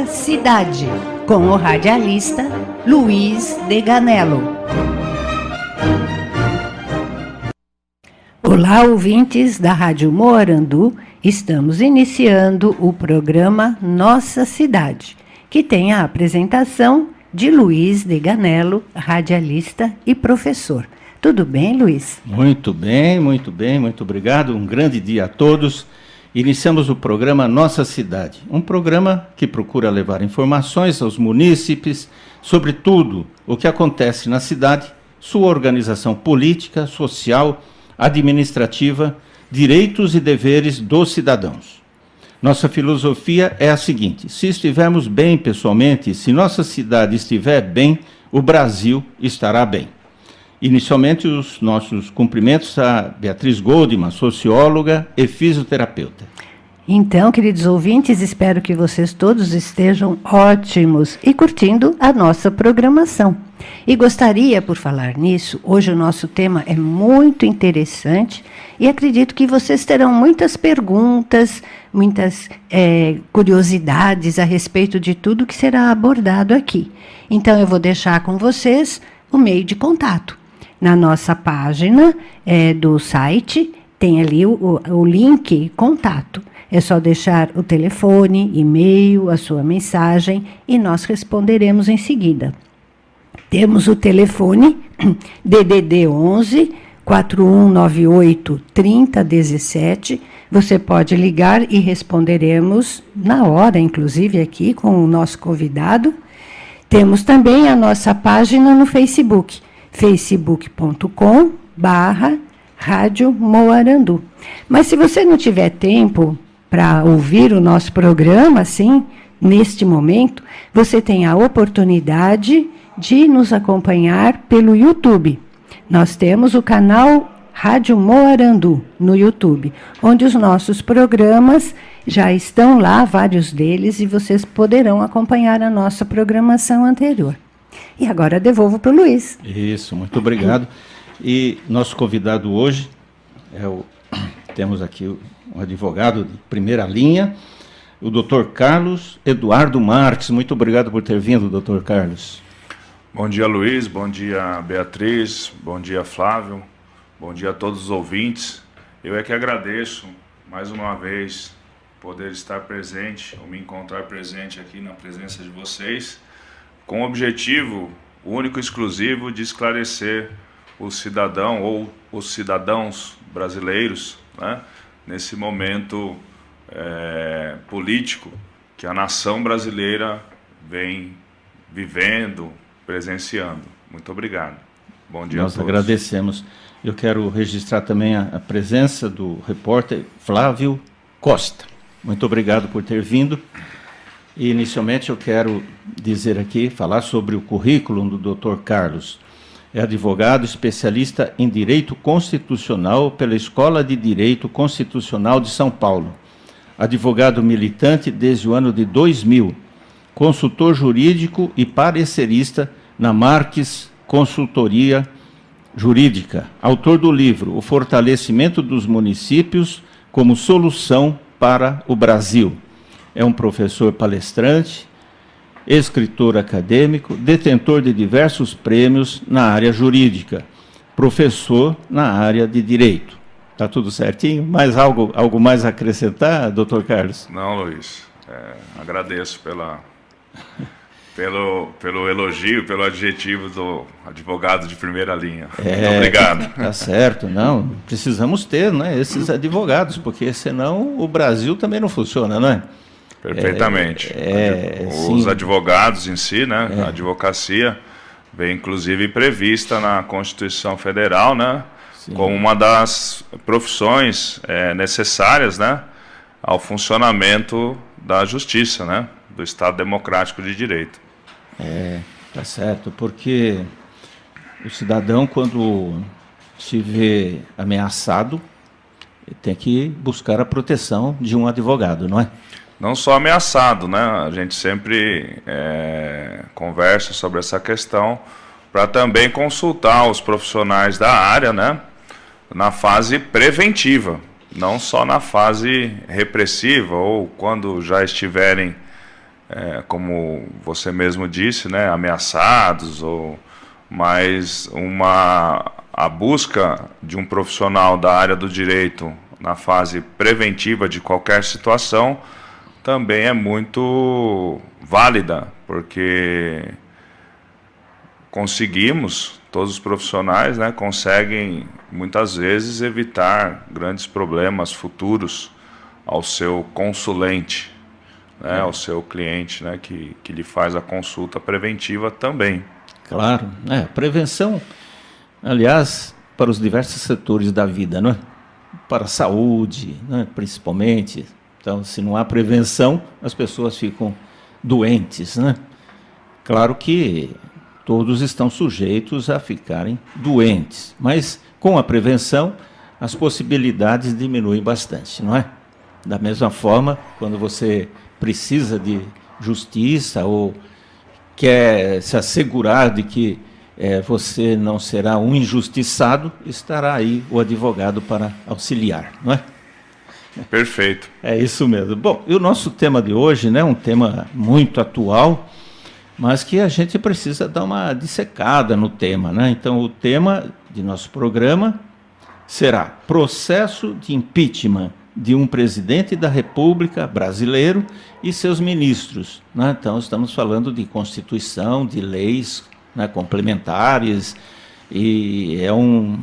Cidade, com o radialista Luiz Deganello. Olá, ouvintes da Rádio Moarandu, estamos iniciando o programa Nossa Cidade, que tem a apresentação de Luiz Deganello, radialista e professor. Tudo bem, Luiz? Muito bem, muito obrigado. Um grande dia a todos. Iniciamos o programa Nossa Cidade, um programa que procura levar informações aos munícipes sobre tudo o que acontece na cidade, sua organização política, social, administrativa, direitos e deveres dos cidadãos. Nossa filosofia é a seguinte: se estivermos bem pessoalmente, se nossa cidade estiver bem, o Brasil estará bem. Inicialmente, os nossos cumprimentos a Beatriz Goldman, socióloga e fisioterapeuta. Então, queridos ouvintes, espero que vocês todos estejam ótimos e curtindo a nossa programação. E gostaria, por falar nisso, hoje o nosso tema é muito interessante e acredito que vocês terão muitas perguntas, muitas curiosidades a respeito de tudo que será abordado aqui. Então, eu vou deixar com vocês o meio de contato. Na nossa página do site, tem ali o link contato. É só deixar o telefone, e-mail, a sua mensagem e nós responderemos em seguida. Temos o telefone DDD 11 4198 3017. Você pode ligar e responderemos na hora, inclusive aqui com o nosso convidado. Temos também a nossa página no Facebook, facebook.com/Rádio Moarandu. Mas se você não tiver tempo para ouvir o nosso programa, assim, neste momento, você tem a oportunidade de nos acompanhar pelo YouTube. Nós temos o canal Rádio Moarandu no YouTube, onde os nossos programas já estão lá, vários deles, e vocês poderão acompanhar a nossa programação anterior. E agora devolvo para o Luiz. Isso, muito obrigado. E nosso convidado hoje temos aqui um advogado de primeira linha, o Dr. Carlos Eduardo Marques. Muito obrigado por ter vindo, Dr. Carlos. Bom dia, Luiz. Bom dia, Beatriz. Bom dia, Flávio. Bom dia a todos os ouvintes. Eu é que agradeço, mais uma vez, poder estar presente, ou me encontrar presente aqui na presença de vocês, com o objetivo único e exclusivo de esclarecer o cidadão ou os cidadãos brasileiros, né, nesse momento político que a nação brasileira vem vivendo, presenciando. Muito obrigado. Bom dia a todos. Nós agradecemos. Eu quero registrar também a presença do repórter Flávio Costa. Muito obrigado por ter vindo. E, inicialmente, eu quero dizer aqui, falar sobre o currículo do Dr. Carlos. É advogado especialista em Direito Constitucional pela Escola de Direito Constitucional de São Paulo. Advogado militante desde o ano de 2000. Consultor jurídico e parecerista na Marques Consultoria Jurídica. Autor do livro O Fortalecimento dos Municípios como Solução para o Brasil. É um professor palestrante, escritor acadêmico, detentor de diversos prêmios na área jurídica, professor na área de direito. Está tudo certinho? Mais algo mais a acrescentar, doutor Carlos? Não, Luiz. Agradeço pelo elogio, pelo adjetivo do advogado de primeira linha. Muito obrigado. Tá certo. Não, precisamos ter, né, esses advogados, porque senão o Brasil também não funciona, não é? Perfeitamente. Os advogados em si, né, a advocacia, vem inclusive prevista na Constituição Federal, né, como uma das profissões necessárias, né, ao funcionamento da justiça, né, do Estado Democrático de Direito. Tá certo, porque o cidadão, quando se vê ameaçado, tem que buscar a proteção de um advogado, não é? Não só ameaçado, né? A gente sempre conversa sobre essa questão para também consultar os profissionais da área, né? Na fase preventiva, não só na fase repressiva ou quando já estiverem como você mesmo disse, né, ameaçados, mas a busca de um profissional da área do direito na fase preventiva de qualquer situação também é muito válida, porque todos os profissionais, né, conseguem muitas vezes evitar grandes problemas futuros ao seu consulente, né, ao seu cliente, né, que lhe faz a consulta preventiva também. Claro, prevenção, aliás, para os diversos setores da vida, não é? Para a saúde, né, principalmente. Então, se não há prevenção, as pessoas ficam doentes, né? Claro que todos estão sujeitos a ficarem doentes, mas com a prevenção, as possibilidades diminuem bastante, não é? Da mesma forma, quando você precisa de justiça ou quer se assegurar de que você não será um injustiçado, estará aí o advogado para auxiliar, não é? Perfeito. É isso mesmo. Bom, e o nosso tema de hoje, né, um tema muito atual, mas que a gente precisa dar uma dissecada no tema, né? Então, o tema de nosso programa será processo de impeachment de um presidente da República brasileiro e seus ministros, né? Então, estamos falando de Constituição, de leis, né, complementares, e é um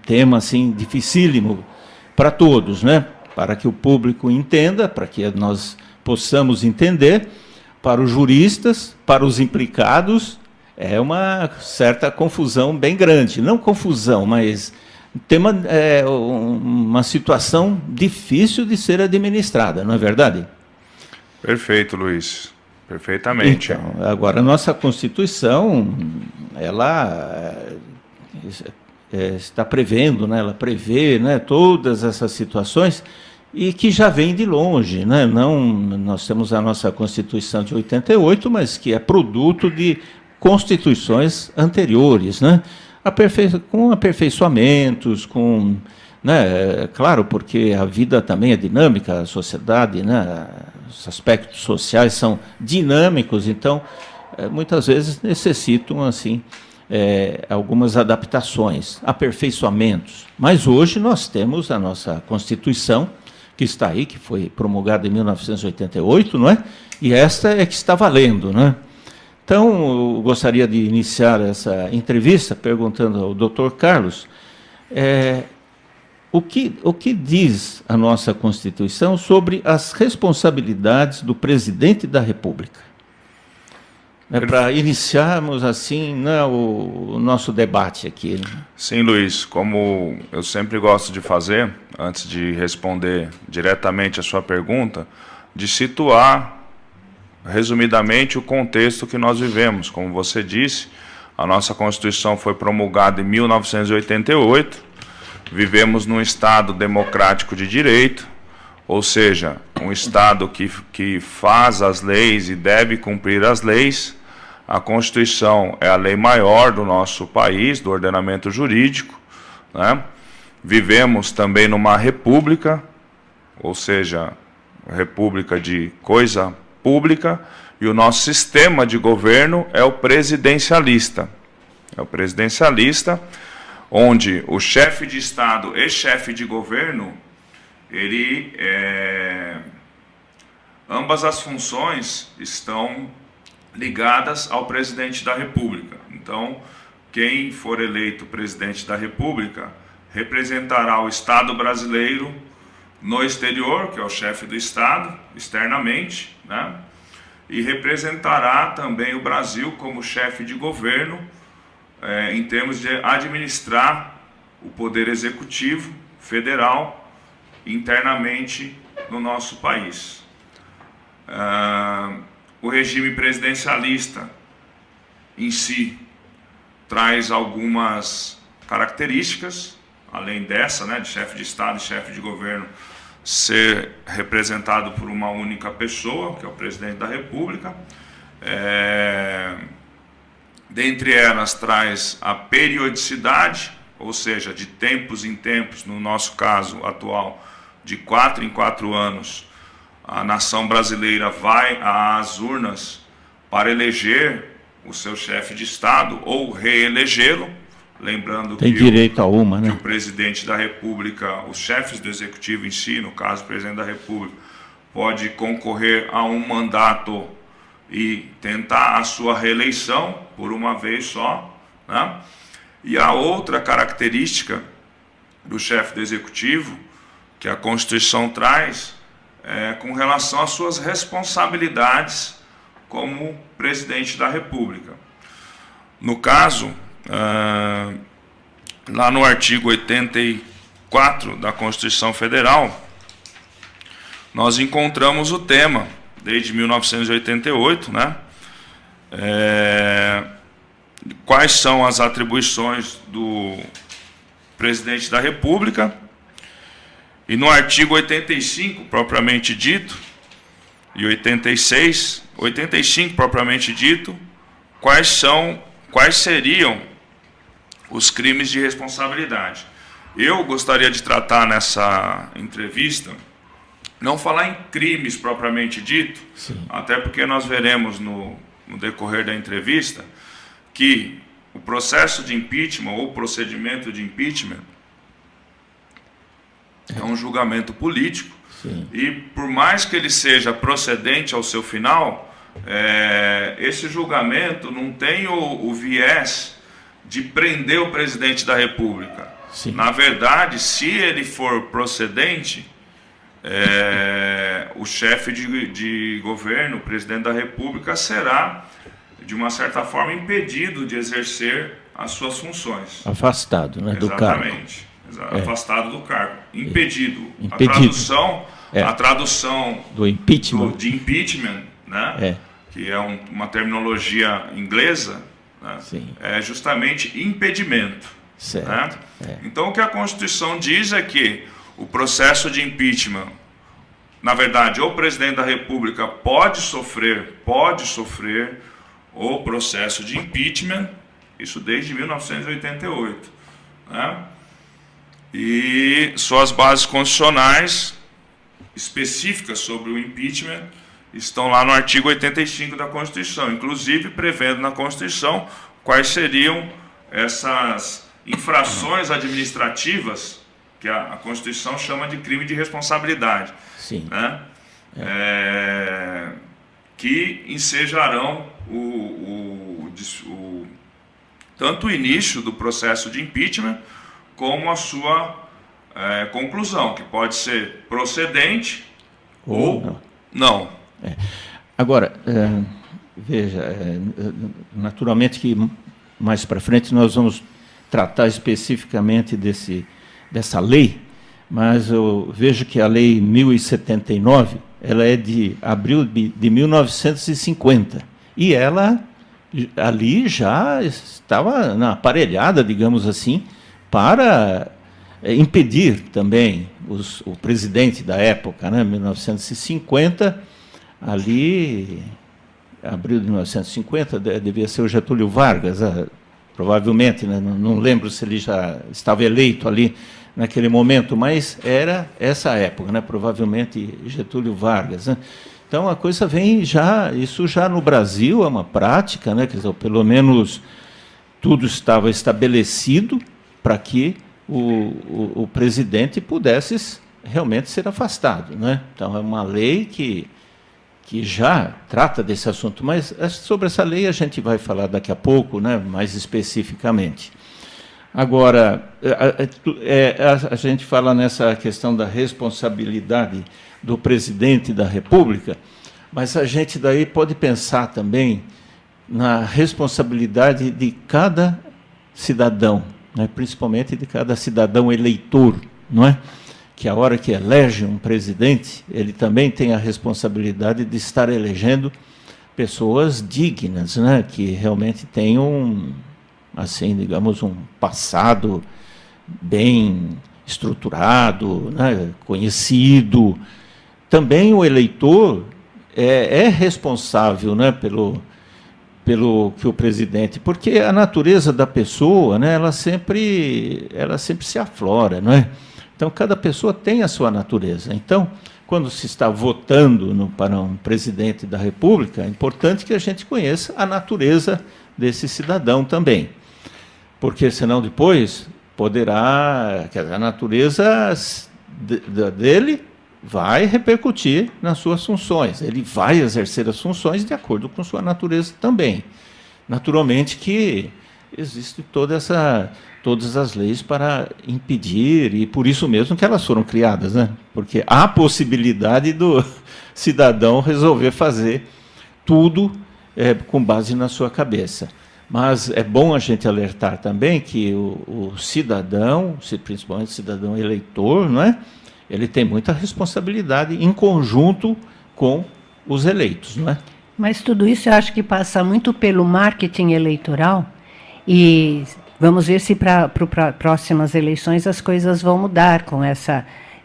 tema assim dificílimo para todos, né? Para que o público entenda, para que nós possamos entender, para os juristas, para os implicados, é uma certa confusão bem grande. Não confusão, mas tema, uma situação difícil de ser administrada, não é verdade? Prefeito, Luiz. Perfeitamente. Então, agora, a nossa Constituição, ela está prevendo, né, ela prevê, né, todas essas situações e que já vem de longe, né? Não, nós temos a nossa Constituição de 88, mas que é produto de constituições anteriores, né? Com aperfeiçoamentos, né, claro, porque a vida também é dinâmica, a sociedade, né, os aspectos sociais são dinâmicos, então muitas vezes necessitam assim algumas adaptações, aperfeiçoamentos. Mas hoje nós temos a nossa Constituição, que está aí, que foi promulgada em 1988, não é? E esta é que está valendo, né? Então, eu gostaria de iniciar essa entrevista perguntando ao Dr. Carlos o que diz a nossa Constituição sobre as responsabilidades do presidente da República. Para iniciarmos assim, né, o nosso debate aqui. Sim, Luiz, como eu sempre gosto de fazer, antes de responder diretamente a sua pergunta, de situar resumidamente o contexto que nós vivemos. Como você disse, a nossa Constituição foi promulgada em 1988, vivemos num Estado democrático de direito, ou seja, um Estado que faz as leis e deve cumprir as leis. A Constituição é a lei maior do nosso país, do ordenamento jurídico, né? Vivemos também numa república, ou seja, república de coisa pública, e o nosso sistema de governo é o presidencialista. É o presidencialista, onde o chefe de Estado e chefe de governo, ambas as funções estão ligadas ao presidente da República. Então, quem for eleito presidente da República representará o Estado brasileiro no exterior, que é o chefe do Estado, externamente, né? E representará também o Brasil como chefe de governo, em termos de administrar o poder executivo federal internamente no nosso país. O regime presidencialista em si traz algumas características, além dessa, né, de chefe de Estado e chefe de governo ser representado por uma única pessoa, que é o presidente da República. Dentre elas, traz a periodicidade, ou seja, de tempos em tempos, no nosso caso atual, de 4 em 4 anos, a nação brasileira vai às urnas para eleger o seu chefe de Estado ou reelegê-lo, lembrando tem direito a uma, né? Que o presidente da República, os chefes do executivo em si, no caso o presidente da República, pode concorrer a um mandato e tentar a sua reeleição por uma vez só, né? E a outra característica do chefe do executivo que a Constituição traz é com relação às suas responsabilidades como presidente da República. No caso, lá no artigo 84 da Constituição Federal, nós encontramos o tema, desde 1988, né? Quais são as atribuições do presidente da República, e no artigo 85, propriamente dito, e 85, propriamente dito, quais seriam os crimes de responsabilidade. Eu gostaria de tratar nessa entrevista, não falar em crimes propriamente dito, sim, até porque nós veremos no decorrer da entrevista que o processo de impeachment ou procedimento de impeachment é um julgamento político. Sim. E por mais que ele seja procedente ao seu final, esse julgamento não tem o viés de prender o presidente da República. Sim. Na verdade, se ele for procedente, o chefe de governo, o presidente da República, será, de uma certa forma, impedido de exercer as suas funções. Afastado, né, do cargo. Exatamente. Afastado do cargo. Impedido. A tradução do impeachment. De impeachment, né, que é uma terminologia inglesa, né, é justamente impedimento. Certo. Né? Então, o que a Constituição diz é que o processo de impeachment, na verdade, o presidente da República pode sofrer o processo de impeachment, isso desde 1988. Né? E suas bases constitucionais específicas sobre o impeachment estão lá no artigo 85 da Constituição, inclusive prevendo na Constituição quais seriam essas infrações administrativas que a Constituição chama de crime de responsabilidade. Sim. Né? Que ensejarão tanto o início do processo de impeachment como a sua conclusão, que pode ser procedente ou não. Agora, veja, naturalmente que mais para frente nós vamos tratar especificamente dessa lei, mas eu vejo que a Lei 1079, ela é de abril de 1950, e ela ali já estava aparelhada, digamos assim, para impedir também o presidente da época, né, 1950, ali, abril de 1950, devia ser o Getúlio Vargas, provavelmente, né, não lembro se ele já estava eleito ali naquele momento, mas era essa época, né, provavelmente Getúlio Vargas. Né? Então a coisa vem isso já no Brasil é uma prática, né, quer dizer, pelo menos tudo estava estabelecido para que o presidente pudesse realmente ser afastado. Né? Então é uma lei que já trata desse assunto, mas sobre essa lei a gente vai falar daqui a pouco, né, mais especificamente. Agora, a gente fala nessa questão da responsabilidade do presidente da República, mas a gente daí pode pensar também na responsabilidade de cada cidadão, né, principalmente de cada cidadão eleitor, não é? Que a hora que elege um presidente, ele também tem a responsabilidade de estar elegendo pessoas dignas, né, que realmente tenham, assim, digamos, um passado bem estruturado, né, conhecido. Também o eleitor é responsável, né, pelo que o presidente, porque a natureza da pessoa, né, ela sempre se aflora, não é? Então, cada pessoa tem a sua natureza. Então, quando se está votando para um presidente da República, é importante que a gente conheça a natureza desse cidadão também. Porque, senão, depois, poderá... a natureza dele vai repercutir nas suas funções. Ele vai exercer as funções de acordo com sua natureza também. Naturalmente que existe todas as leis para impedir, e por isso mesmo que elas foram criadas, né? Porque há a possibilidade do cidadão resolver fazer tudo com base na sua cabeça. Mas é bom a gente alertar também que o cidadão, principalmente o cidadão eleitor, não é? Ele tem muita responsabilidade em conjunto com os eleitos, não é? Mas tudo isso eu acho que passa muito pelo marketing eleitoral, e vamos ver se para próximas eleições as coisas vão mudar com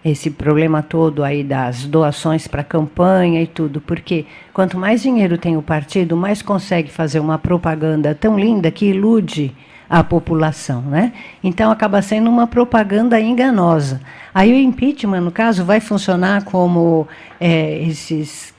esse problema todo aí das doações para a campanha e tudo, porque quanto mais dinheiro tem o partido, mais consegue fazer uma propaganda tão linda que ilude a população, né? Então acaba sendo uma propaganda enganosa. Aí o impeachment, no caso, vai funcionar como esses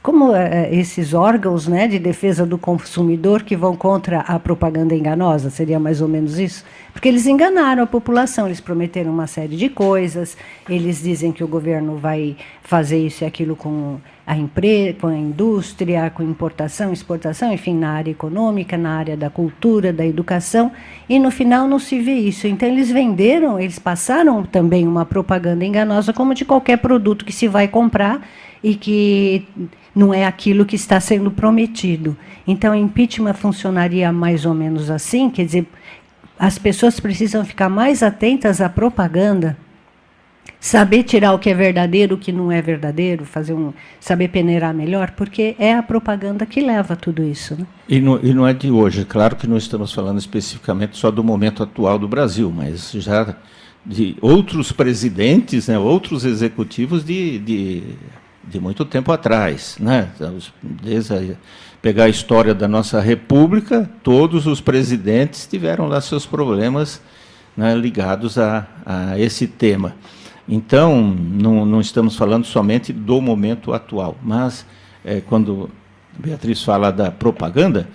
órgãos, né, de defesa do consumidor que vão contra a propaganda enganosa, seria mais ou menos isso? Porque eles enganaram a população, eles prometeram uma série de coisas, eles dizem que o governo vai fazer isso e aquilo com a empresa, com a indústria, com importação, exportação, enfim, na área econômica, na área da cultura, da educação, e no final não se vê isso. Então eles passaram também uma propaganda enganosa como de qualquer produto que se vai comprar e que não é aquilo que está sendo prometido. Então, o impeachment funcionaria mais ou menos assim, quer dizer, as pessoas precisam ficar mais atentas à propaganda, saber tirar o que é verdadeiro, o que não é verdadeiro, saber peneirar melhor, porque é a propaganda que leva a tudo isso, né? E não é de hoje, claro que não estamos falando especificamente só do momento atual do Brasil, mas já de outros presidentes, né, outros executivos de muito tempo atrás, né? Desde pegar a história da nossa República, todos os presidentes tiveram lá seus problemas, né, ligados a esse tema. Então, não estamos falando somente do momento atual, mas quando a Beatriz fala da propaganda,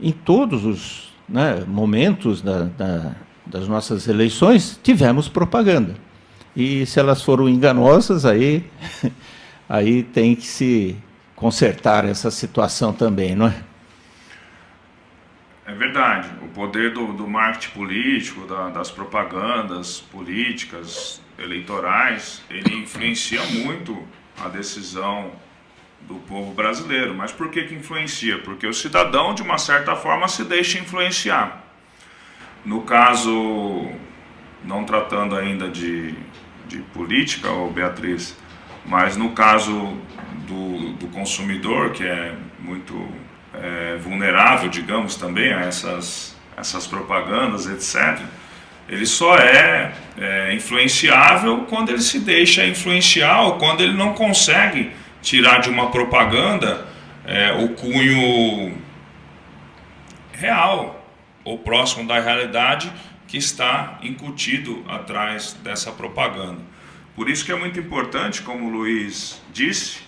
em todos os, né, momentos das nossas eleições, tivemos propaganda. E se elas foram enganosas, aí tem que se consertar essa situação também, não é? É verdade. O poder do marketing político, das propagandas políticas, eleitorais, ele influencia muito a decisão do povo brasileiro. Mas por que influencia? Porque o cidadão, de uma certa forma, se deixa influenciar. No caso, não tratando ainda de política, Beatriz, mas no caso do consumidor, que é muito vulnerável, digamos, também a essas propagandas, etc., ele só é influenciável quando ele se deixa influenciar ou quando ele não consegue tirar de uma propaganda o cunho real ou próximo da realidade que está incutido atrás dessa propaganda. Por isso que é muito importante, como o Luiz disse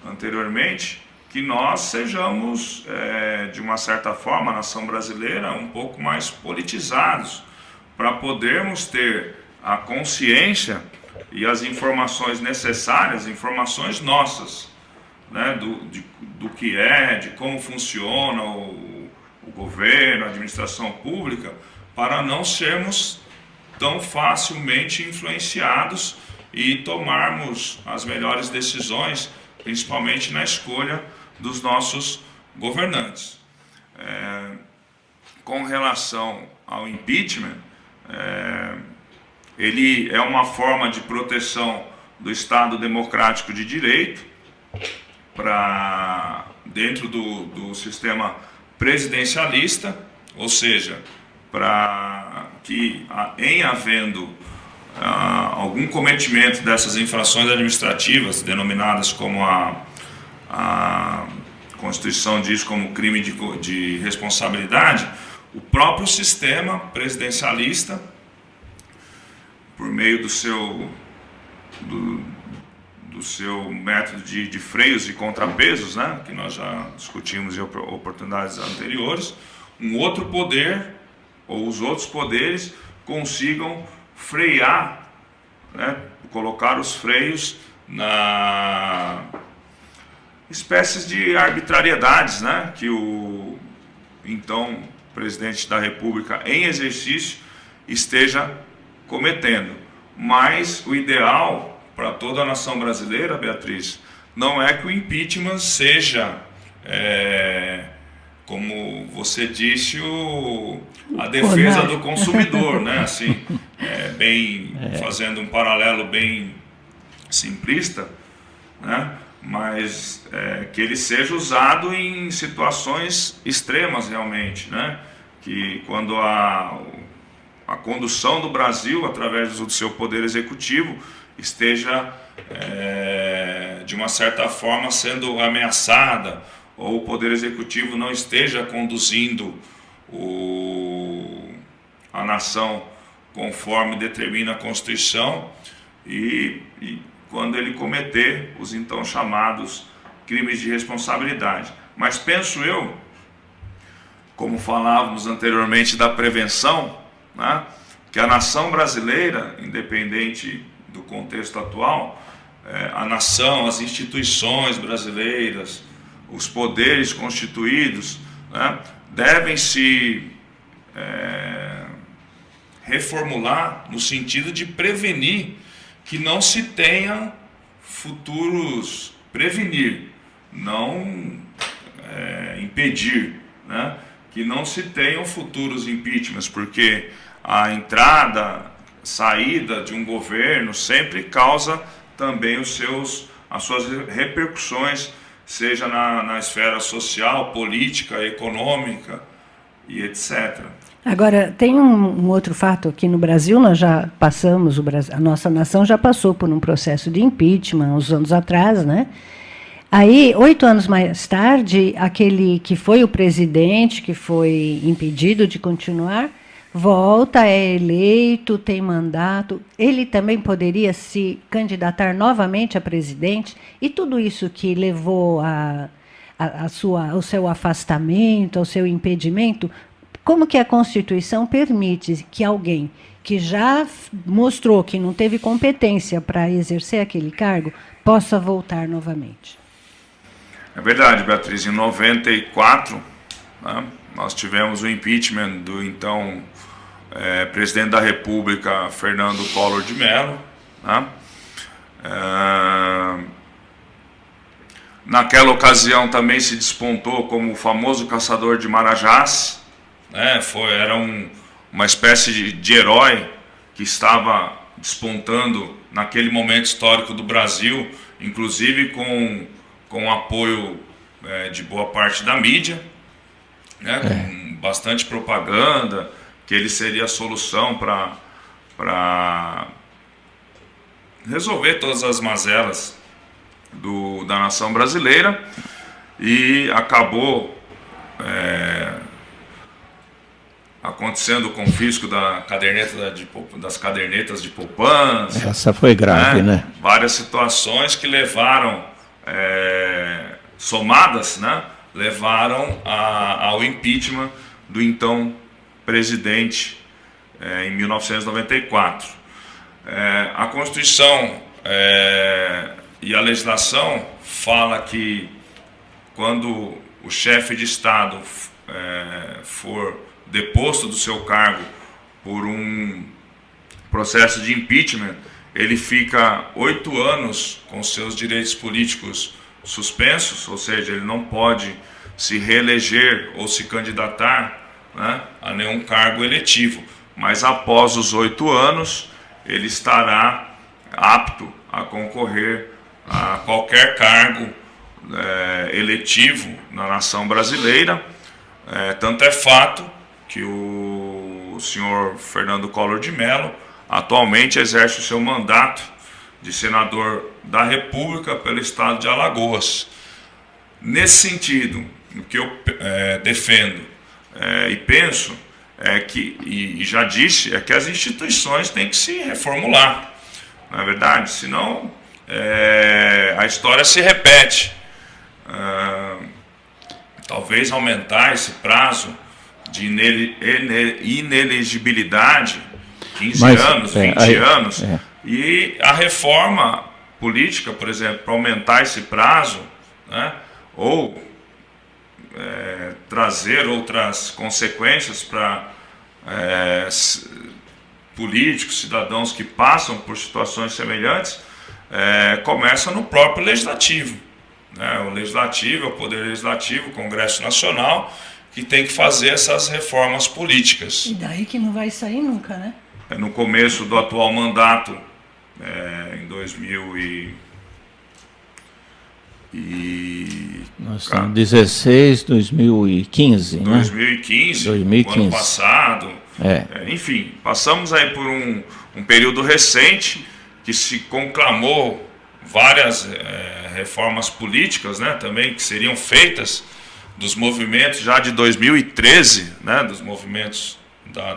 anteriormente, que nós sejamos, de uma certa forma, a nação brasileira, um pouco mais politizados, para podermos ter a consciência e as informações necessárias, informações nossas, né, do que de como funciona o governo, a administração pública, para não sermos tão facilmente influenciados e tomarmos as melhores decisões, principalmente na escolha dos nossos governantes. Com relação ao impeachment, ele é uma forma de proteção do Estado democrático de direito dentro do sistema presidencialista, ou seja, para que, em havendo algum cometimento dessas infrações administrativas, denominadas como a Constituição diz como crime de responsabilidade, o próprio sistema presidencialista, por meio do seu método de freios e contrapesos, né, que nós já discutimos em oportunidades anteriores, um outro poder ou os outros poderes consigam frear, né, colocar os freios na espécies de arbitrariedades, né, que o então presidente da República em exercício esteja cometendo. Mas o ideal para toda a nação brasileira, Beatriz, não é que o impeachment seja, como você disse, a defesa do consumidor, né? Assim, fazendo um paralelo bem simplista, né? Mas que ele seja usado em situações extremas realmente, né? Que quando a condução do Brasil, através do seu poder executivo, esteja de uma certa forma sendo ameaçada, ou o poder executivo não esteja conduzindo a nação conforme determina a Constituição, e quando ele cometer os então chamados crimes de responsabilidade. Mas penso eu, como falávamos anteriormente da prevenção, né, que a nação brasileira, independente do contexto atual, a nação, as instituições brasileiras, os poderes constituídos, né, devem se reformular no sentido de prevenir que não se tenham futuros, prevenir, não impedir, né, que não se tenham futuros impeachments, porque a entrada, saída de um governo sempre causa também as suas repercussões, seja na esfera social, política, econômica e etc. Agora, tem um outro fato aqui no Brasil, nós já passamos, a nossa nação já passou por um processo de impeachment uns anos atrás, né? Aí, 8 anos mais tarde, aquele que foi o presidente, que foi impedido de continuar, volta, é eleito, tem mandato. Ele também poderia se candidatar novamente a presidente, e tudo isso que levou ao seu afastamento, ao seu impedimento, como que a Constituição permite que alguém que já mostrou que não teve competência para exercer aquele cargo possa voltar novamente? É verdade, Beatriz. Em 94, né, nós tivemos o impeachment do então presidente da República, Fernando Collor de Mello, né? Naquela ocasião também se despontou como o famoso caçador de Marajás, né? Era uma espécie de herói que estava despontando naquele momento histórico do Brasil, inclusive com o apoio de boa parte da mídia, né? Com bastante propaganda, que ele seria a solução para resolver todas as mazelas da nação brasileira, e acabou acontecendo o confisco das cadernetas de poupança. Essa foi grave, né? Várias situações que levaram, somadas, né, levaram ao impeachment do então presidente em 1994. A Constituição e a legislação fala que quando o chefe de Estado for deposto do seu cargo por um processo de impeachment, ele fica 8 anos com seus direitos políticos suspensos, ou seja, ele não pode se reeleger ou se candidatar, né, a nenhum cargo eletivo, mas após os 8 anos ele estará apto a concorrer a qualquer cargo eletivo na nação brasileira. Tanto é fato que o senhor Fernando Collor de Mello atualmente exerce o seu mandato de senador da República pelo estado de Alagoas. Nesse sentido, o que eu defendo e penso e já disse, é que as instituições têm que se reformular, não é verdade? Senão a história se repete. Talvez aumentar esse prazo de inelegibilidade, 15 anos, 20 anos, e a reforma política, por exemplo, para aumentar esse prazo, né, ou trazer outras consequências para políticos, cidadãos que passam por situações semelhantes, começa no próprio legislativo. Né? O legislativo, o poder legislativo, o Congresso Nacional, que tem que fazer essas reformas políticas. E daí que não vai sair nunca, né? No começo do atual mandato, em 2016, 2015, 2015, né? o ano passado. Enfim, passamos aí por um período recente que se conclamou várias reformas políticas, né, também, que seriam feitas dos movimentos já de 2013, né, dos movimentos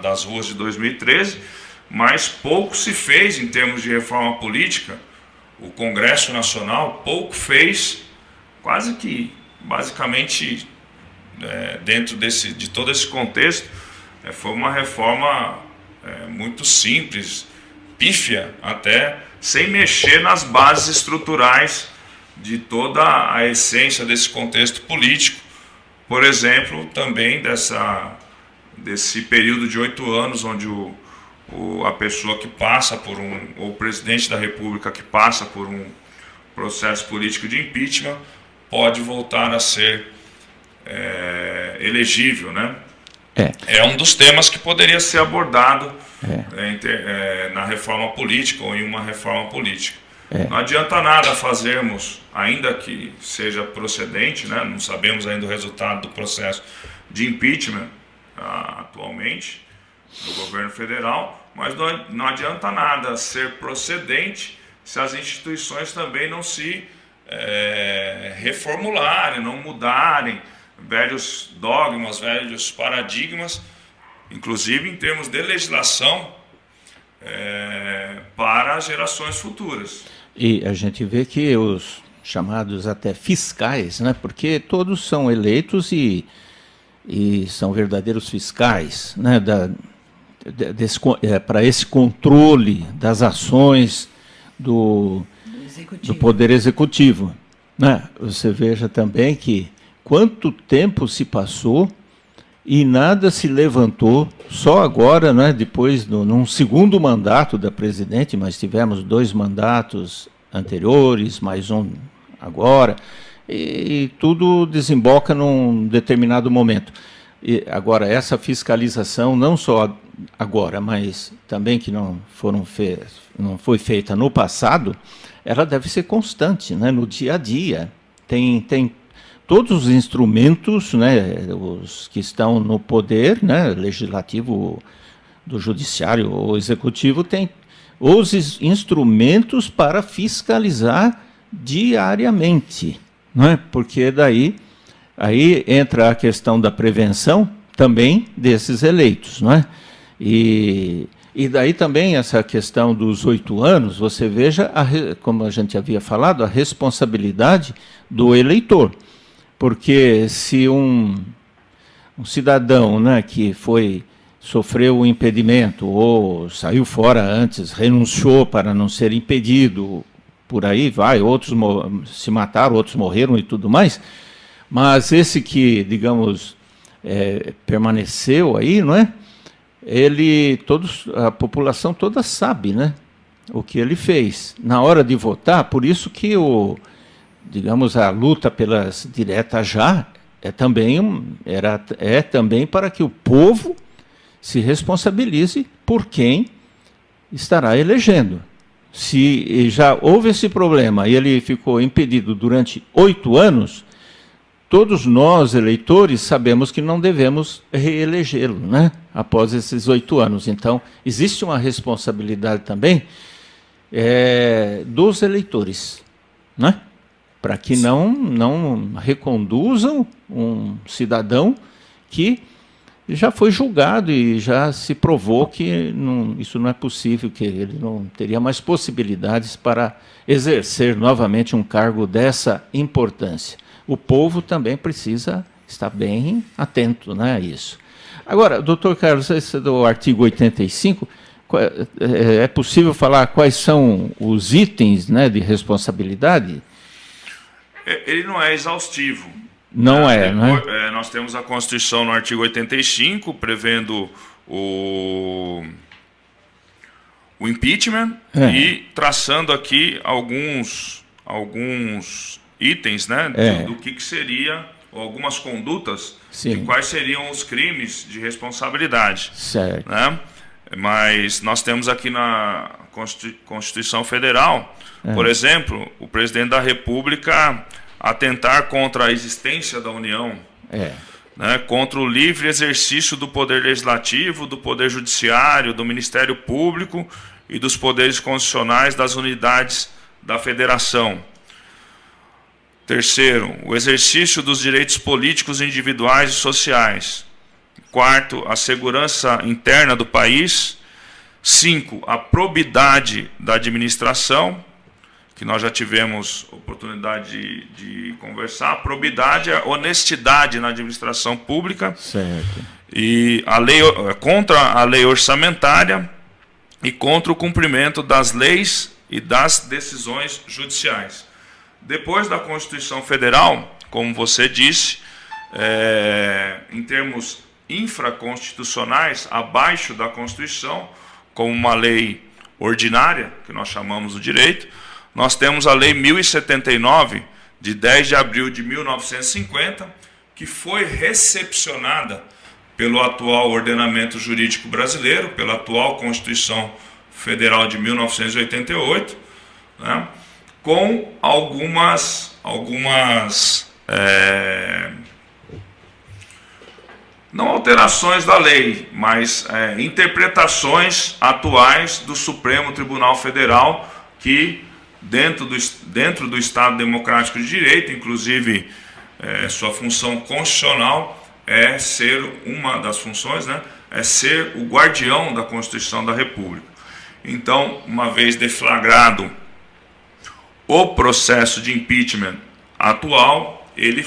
das ruas de 2013, mas pouco se fez em termos de reforma política. O Congresso Nacional pouco fez, quase que, basicamente, dentro de todo esse contexto, foi uma reforma muito simples, pífia até, sem mexer nas bases estruturais de toda a essência desse contexto político. Por exemplo, também desse período de 8 anos, onde a pessoa que passa por ou o presidente da República que passa por um processo político de impeachment, pode voltar a ser elegível, né? É um dos temas que poderia ser abordado na reforma política ou em uma reforma política. Não adianta nada fazermos, ainda que seja procedente, né? Não sabemos ainda o resultado do processo de impeachment atualmente do governo federal, mas não adianta nada ser procedente se as instituições também não se reformularem, não mudarem, velhos dogmas, velhos paradigmas, inclusive em termos de legislação, para gerações futuras. E a gente vê que os chamados até fiscais, né, porque todos são eleitos e são verdadeiros fiscais, né, para esse controle das ações do Poder Executivo. Né? Você veja também que quanto tempo se passou e nada se levantou, só agora, né, depois, num segundo mandato da presidente, mas tivemos 2 mandatos anteriores, mais um agora, e tudo desemboca num determinado momento. E agora, essa fiscalização, não só agora, mas também que não foi feita no passado, ela deve ser constante, né, no dia a dia. Tem todos os instrumentos, né, os que estão no poder, né, legislativo, do judiciário ou executivo, tem os instrumentos para fiscalizar diariamente, né, porque daí aí entra a questão da prevenção também desses eleitos, né, e daí também essa questão dos 8 anos, você veja, como a gente havia falado, a responsabilidade do eleitor. Porque se um cidadão, né, que sofreu um impedimento ou saiu fora antes, renunciou para não ser impedido, por aí vai, outros se mataram, outros morreram e tudo mais, mas esse que, digamos, permaneceu aí, não é? A população toda sabe, né, o que ele fez. Na hora de votar, por isso que digamos, a luta pelas diretas já é também para que o povo se responsabilize por quem estará elegendo. Se já houve esse problema e ele ficou impedido durante 8 anos, todos nós, eleitores, sabemos que não devemos reelegê-lo, né, após esses 8 anos. Então, existe uma responsabilidade também dos eleitores, né? Para que não reconduzam um cidadão que já foi julgado e já se provou que isso não é possível, que ele não teria mais possibilidades para exercer novamente um cargo dessa importância. O povo também precisa estar bem atento, né, a isso. Agora, doutor Carlos, esse do artigo 85, é possível falar quais são os itens, né, de responsabilidade? Ele não é exaustivo. Não é, né? Nós temos a Constituição no artigo 85, prevendo o impeachment e traçando aqui alguns itens, né, do que seria, algumas condutas, de quais seriam os crimes de responsabilidade. Certo. Né? Mas nós temos aqui na Constituição Federal, por exemplo, o presidente da República atentar contra a existência da União, né, contra o livre exercício do poder legislativo, do poder judiciário, do Ministério Público e dos poderes constitucionais das unidades da Federação. Terceiro, o exercício dos direitos políticos individuais e sociais. Quarto, a segurança interna do país. 5, a probidade da administração, que nós já tivemos oportunidade de conversar. A probidade é a honestidade na administração pública. Certo. E a lei, contra a lei orçamentária e contra o cumprimento das leis e das decisões judiciais. Depois da Constituição Federal, como você disse, em termos infraconstitucionais, abaixo da Constituição, como uma lei ordinária, que nós chamamos do direito, nós temos a Lei 1079, de 10 de abril de 1950, que foi recepcionada pelo atual ordenamento jurídico brasileiro, pela atual Constituição Federal de 1988, né, com algumas não alterações da lei, mas interpretações atuais do Supremo Tribunal Federal, que dentro do Estado Democrático de Direito, inclusive sua função constitucional é ser, uma das funções, né, é ser o guardião da Constituição da República. Então, uma vez deflagrado o processo de impeachment atual, ele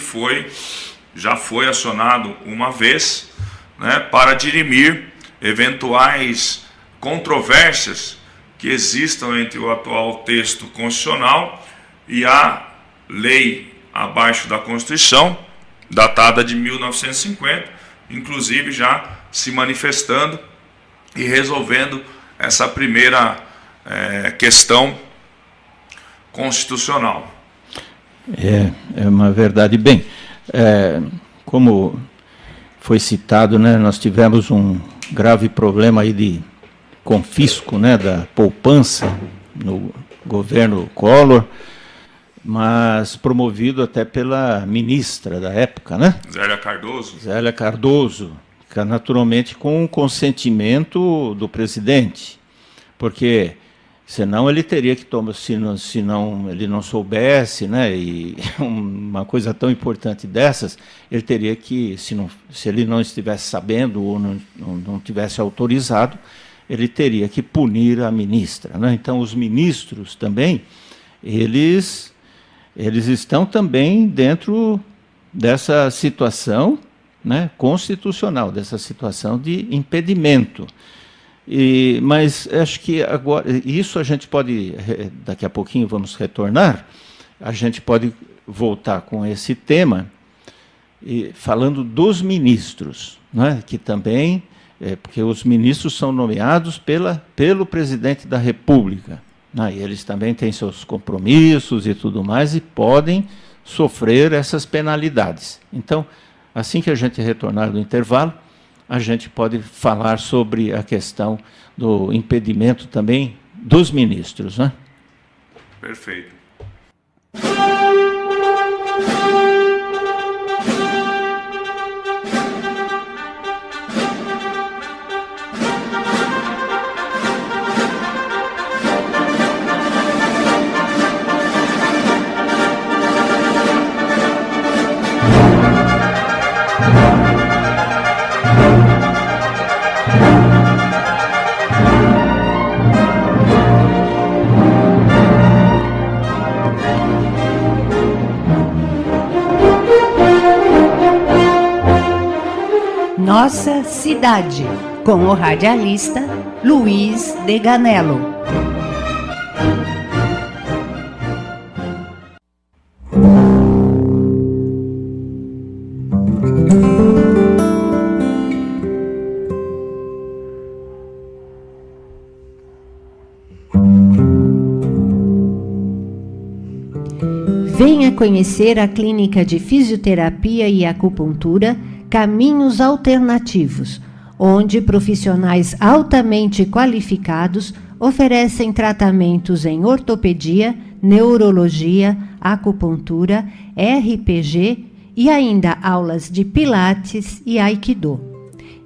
já foi acionado uma vez, né, para dirimir eventuais controvérsias que existam entre o atual texto constitucional e a lei abaixo da Constituição, datada de 1950, inclusive já se manifestando e resolvendo essa primeira questão constitucional. É uma verdade. Bem, como foi citado, né, nós tivemos um grave problema aí de confisco, né, da poupança no governo Collor, mas promovido até pela ministra da época, né? Zélia Cardoso, que naturalmente com o consentimento do presidente, porque senão ele teria que tomar, se não ele não soubesse, né, e uma coisa tão importante dessas, ele teria que, se ele não estivesse sabendo ou não tivesse autorizado, ele teria que punir a ministra, né? Então, os ministros também, eles estão também dentro dessa situação, né, constitucional, dessa situação de impedimento. Mas acho que agora, isso a gente pode, daqui a pouquinho vamos retornar, a gente pode voltar com esse tema, falando dos ministros, né, que também, porque os ministros são nomeados pelo presidente da República, né, e eles também têm seus compromissos e tudo mais, e podem sofrer essas penalidades. Então, assim que a gente retornar do intervalo, a gente pode falar sobre a questão do impedimento também dos ministros, né? Perfeito. Nossa Cidade, com o radialista Luiz Deganello. Venha conhecer a Clínica de Fisioterapia e Acupuntura Caminhos Alternativos, onde profissionais altamente qualificados oferecem tratamentos em ortopedia, neurologia, acupuntura, RPG e ainda aulas de pilates e aikido.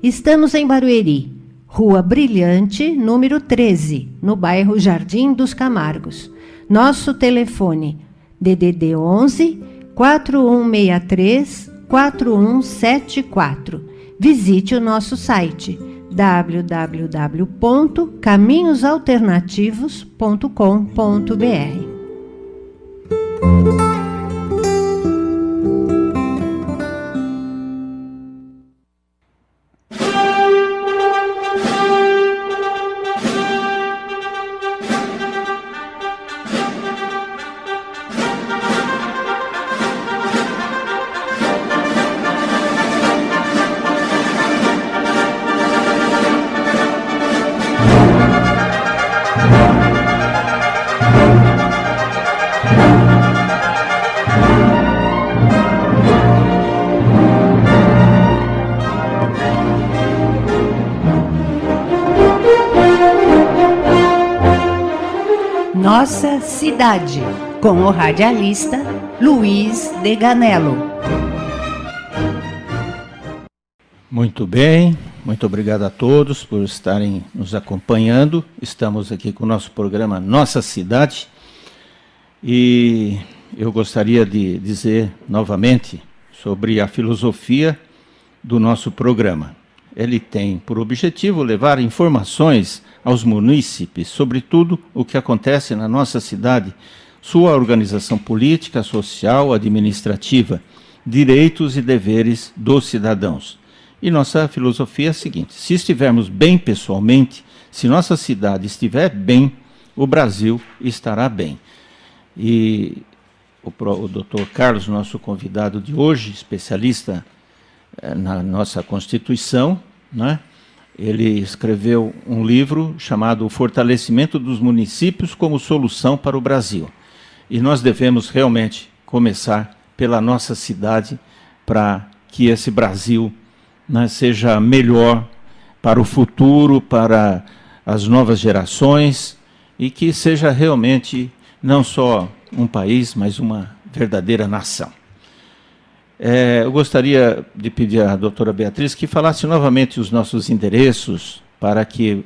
Estamos em Barueri, Rua Brilhante, número 13, no bairro Jardim dos Camargos. Nosso telefone DDD 11 4163 4174. Visite o nosso site www.caminhosalternativos.com.br. Nossa Cidade, com o radialista Luiz Deganello. Muito bem, muito obrigado a todos por estarem nos acompanhando. Estamos aqui com o nosso programa Nossa Cidade e eu gostaria de dizer novamente sobre a filosofia do nosso programa. Ele tem por objetivo levar informações aos munícipes sobre tudo o que acontece na nossa cidade, sua organização política, social, administrativa, direitos e deveres dos cidadãos. E nossa filosofia é a seguinte: se estivermos bem pessoalmente, se nossa cidade estiver bem, o Brasil estará bem. E o Dr. Carlos, nosso convidado de hoje, especialista na nossa Constituição, né? Ele escreveu um livro chamado O Fortalecimento dos Municípios como Solução para o Brasil. E nós devemos realmente começar pela nossa cidade para que esse Brasil, né, seja melhor para o futuro, para as novas gerações, e que seja realmente não só um país, mas uma verdadeira nação. Eu gostaria de pedir à doutora Beatriz que falasse novamente os nossos endereços para que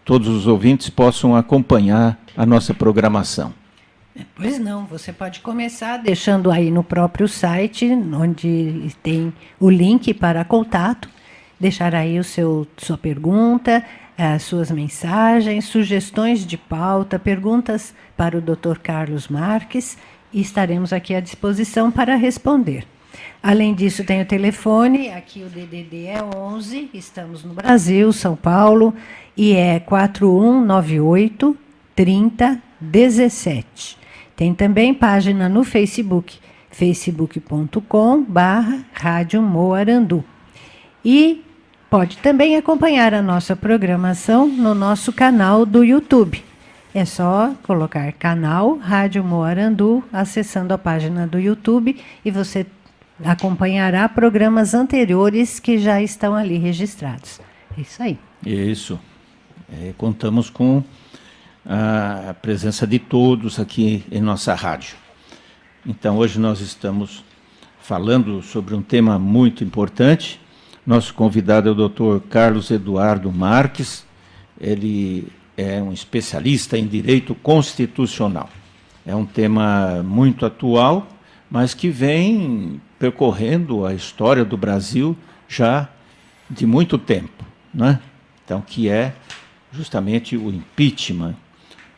todos os ouvintes possam acompanhar a nossa programação. Pois não, você pode começar deixando aí no próprio site, onde tem o link para contato, deixar aí sua pergunta, as suas mensagens, sugestões de pauta, perguntas para o Dr. Carlos Marques, e estaremos aqui à disposição para responder. Além disso, tem o telefone, aqui o DDD é 11, estamos no Brasil, São Paulo, e é 4198 3017. Tem também página no Facebook, facebook.com/Rádio Moarandu. E pode também acompanhar a nossa programação no nosso canal do YouTube. É só colocar canal Rádio Moarandu, acessando a página do YouTube, e você acompanhará programas anteriores que já estão ali registrados. É isso aí. Isso. Contamos com a presença de todos aqui em nossa rádio. Então, hoje nós estamos falando sobre um tema muito importante. Nosso convidado é o Dr. Carlos Eduardo Marques. Ele é um especialista em direito constitucional. É um tema muito atual, mas que vem percorrendo a história do Brasil já de muito tempo, né? Então, que é justamente o impeachment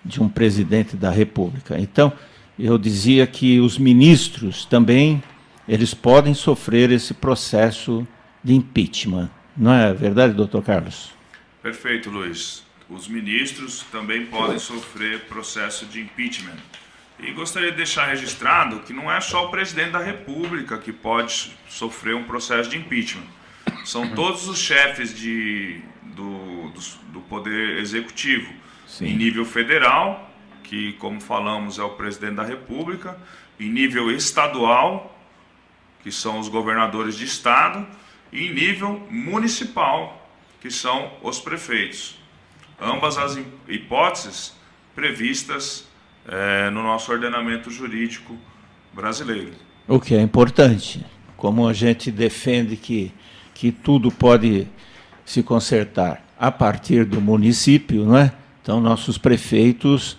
de um presidente da República. Então, eu dizia que os ministros também, eles podem sofrer esse processo de impeachment, Não é verdade, doutor Carlos? Perfeito, Luiz. Os ministros também podem sofrer processo de impeachment. E gostaria de deixar registrado que não é só o presidente da República que pode sofrer um processo de impeachment. São todos os chefes do Poder Executivo, Sim. Em nível federal, que, como falamos, é o presidente da República, em nível estadual, que são os governadores de estado, e em nível municipal, que são os prefeitos. Ambas as hipóteses previstas no nosso ordenamento jurídico brasileiro. O que é importante, como a gente defende que tudo pode se consertar a partir do município, não é? Então, nossos prefeitos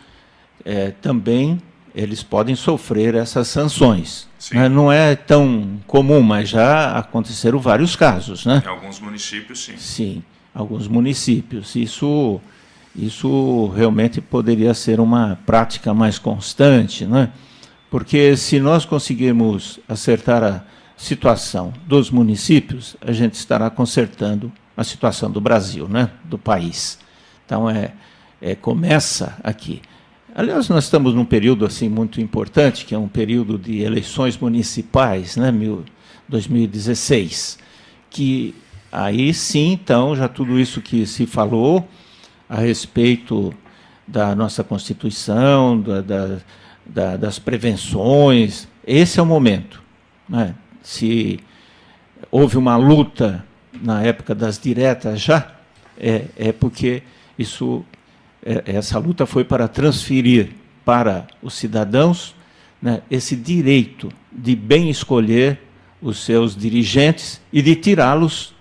também eles podem sofrer essas sanções. Né? Não é tão comum, mas já aconteceram vários casos. Né? Em alguns municípios, sim. Sim, alguns municípios. Isso realmente poderia ser uma prática mais constante, né? Porque se nós conseguirmos acertar a situação dos municípios, a gente estará consertando a situação do Brasil, né? Do país. Então, começa aqui. Aliás, nós estamos num período assim muito importante, que é um período de eleições municipais, né? 2016, que aí sim, então, já tudo isso que se falou a respeito da nossa Constituição, das prevenções, esse é o momento. Né? Se houve uma luta na época das diretas já, porque essa luta foi para transferir para os cidadãos, né, esse direito de bem escolher os seus dirigentes e de tirá-los.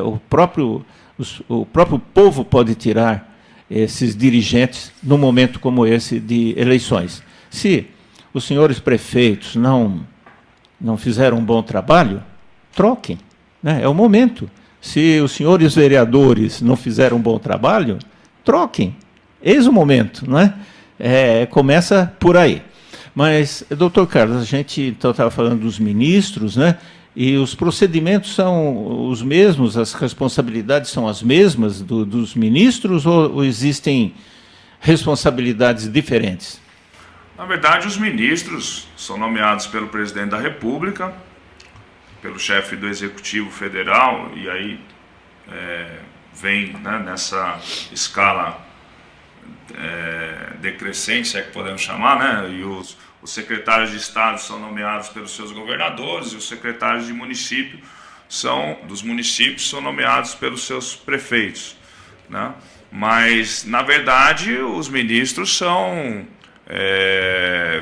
O próprio povo pode tirar esses dirigentes num momento como esse de eleições. Se os senhores prefeitos não fizeram um bom trabalho, troquem. Né? É o momento. Se os senhores vereadores não fizeram um bom trabalho, troquem. Eis o momento. Não é? Começa por aí. Mas, doutor Carlos, a gente então estava falando dos ministros, né? E os procedimentos são os mesmos, as responsabilidades são as mesmas dos ministros ou existem responsabilidades diferentes? Na verdade, os ministros são nomeados pelo presidente da República, pelo chefe do Executivo Federal, e aí vem, né, nessa escala decrescente, se é que podemos chamar, né, e os secretários de Estado são nomeados pelos seus governadores e os secretários de município dos municípios são nomeados pelos seus prefeitos. Né? Mas, na verdade, os ministros são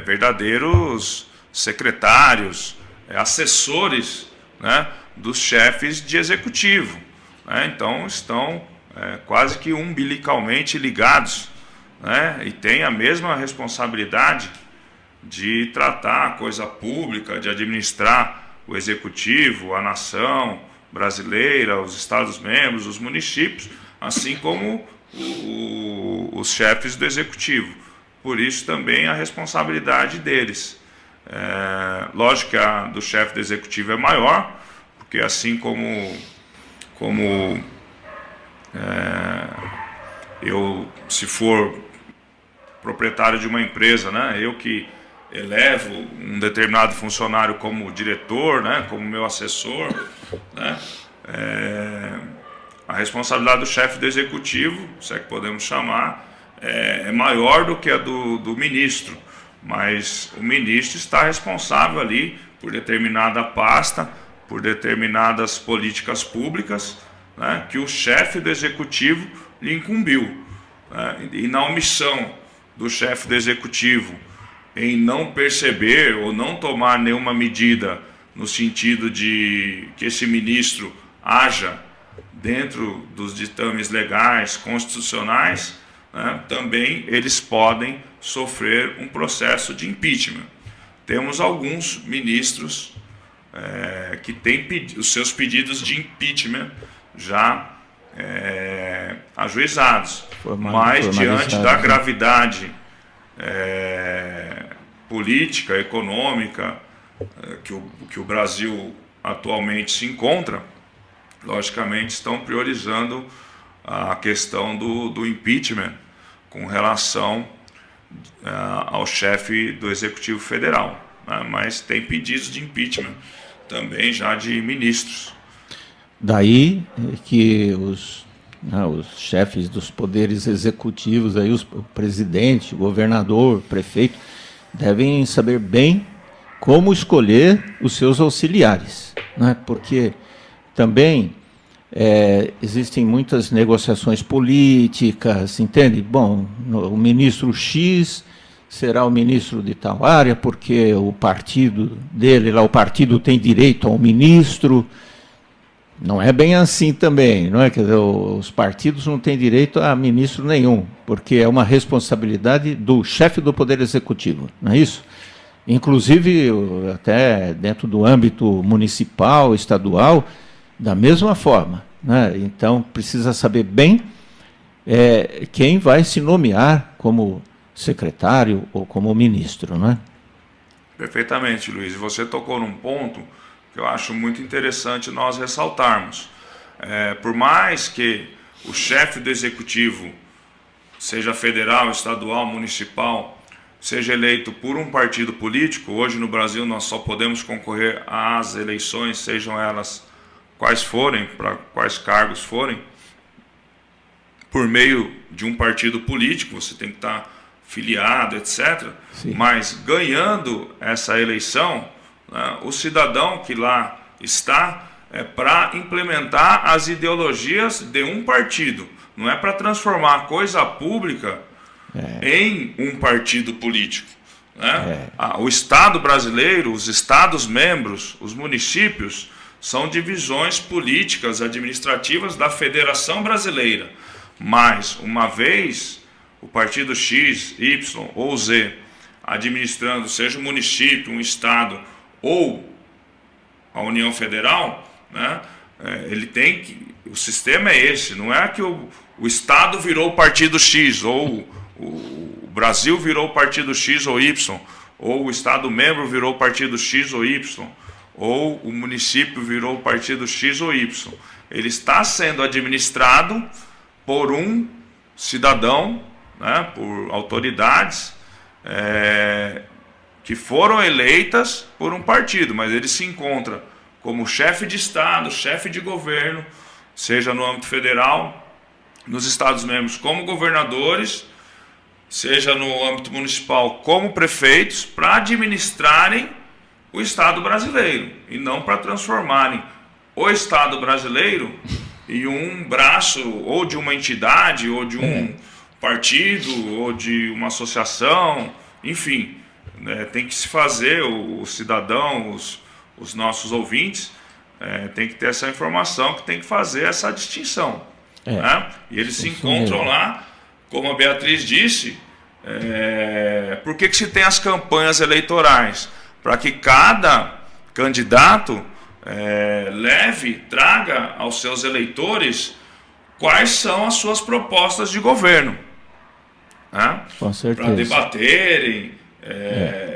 verdadeiros secretários, assessores, né, dos chefes de executivo. Né? Então, estão quase que umbilicalmente ligados, né? E têm a mesma responsabilidade de tratar a coisa pública, de administrar o executivo, a nação brasileira, os estados-membros, os municípios, assim como os chefes do executivo. Por isso também a responsabilidade deles. Lógico que a do chefe do executivo é maior, porque assim como eu, se for proprietário de uma empresa, né, eu que elevo um determinado funcionário como diretor, né, como meu assessor, né, a responsabilidade do chefe do executivo, se é que podemos chamar, é maior do que a do ministro, mas o ministro está responsável ali por determinada pasta, por determinadas políticas públicas, né, que o chefe do executivo lhe incumbiu. Né, e na omissão do chefe do executivo em não perceber ou não tomar nenhuma medida no sentido de que esse ministro haja dentro dos ditames legais, constitucionais, né, também eles podem sofrer um processo de impeachment. Temos alguns ministros que têm os seus pedidos de impeachment já ajuizados, mas diante da gravidade política, econômica que o Brasil atualmente se encontra, logicamente, estão priorizando a questão do impeachment com relação ao chefe do Executivo Federal, né? Mas tem pedidos de impeachment também já de ministros. Daí que os chefes dos poderes executivos, aí o presidente, o governador, o prefeito, devem saber bem como escolher os seus auxiliares, né? Porque também existem muitas negociações políticas, entende? Bom, o ministro X será o ministro de tal área, porque o partido dele, lá o partido tem direito ao ministro. Não é bem assim também, não é? Quer dizer, os partidos não têm direito a ministro nenhum, porque é uma responsabilidade do chefe do Poder Executivo, não é isso? Inclusive, até dentro do âmbito municipal, estadual, da mesma forma, né? Então, precisa saber bem quem vai se nomear como secretário ou como ministro, não é? Perfeitamente, Luiz. E você tocou num ponto que eu acho muito interessante nós ressaltarmos. Por mais que o chefe do executivo, seja federal, estadual, municipal, seja eleito por um partido político, hoje no Brasil nós só podemos concorrer às eleições, sejam elas quais forem, para quais cargos forem, por meio de um partido político, você tem que estar filiado, etc. Sim. Mas ganhando essa eleição, né, o cidadão que lá está para implementar as ideologias de um partido, não é para transformar a coisa pública em um partido político, né? O Estado brasileiro, os Estados membros, os municípios, são divisões políticas, administrativas da Federação Brasileira. Mas, uma vez o partido X, Y ou Z administrando, seja um município, um estado ou a União Federal, né, ele tem que... O sistema é esse, não é que o Estado virou o partido X, ou o Brasil virou o partido X ou Y, ou o Estado membro virou o partido X ou Y, ou o município virou o partido X ou Y. Ele está sendo administrado por um cidadão, né, por autoridades que foram eleitas por um partido, mas ele se encontra como chefe de Estado, chefe de governo, seja no âmbito federal, nos Estados membros como governadores, seja no âmbito municipal como prefeitos, para administrarem o Estado brasileiro, e não para transformarem o Estado brasileiro em um braço ou de uma entidade, ou de um partido, ou de uma associação, enfim, né, tem que se fazer, o cidadão, os nossos ouvintes, tem que ter essa informação, que tem que fazer essa distinção. Né? E eles se encontram lá, como a Beatriz disse, por que se tem as campanhas eleitorais? Para que cada candidato traga aos seus eleitores quais são as suas propostas de governo, né? Com certeza. Para debaterem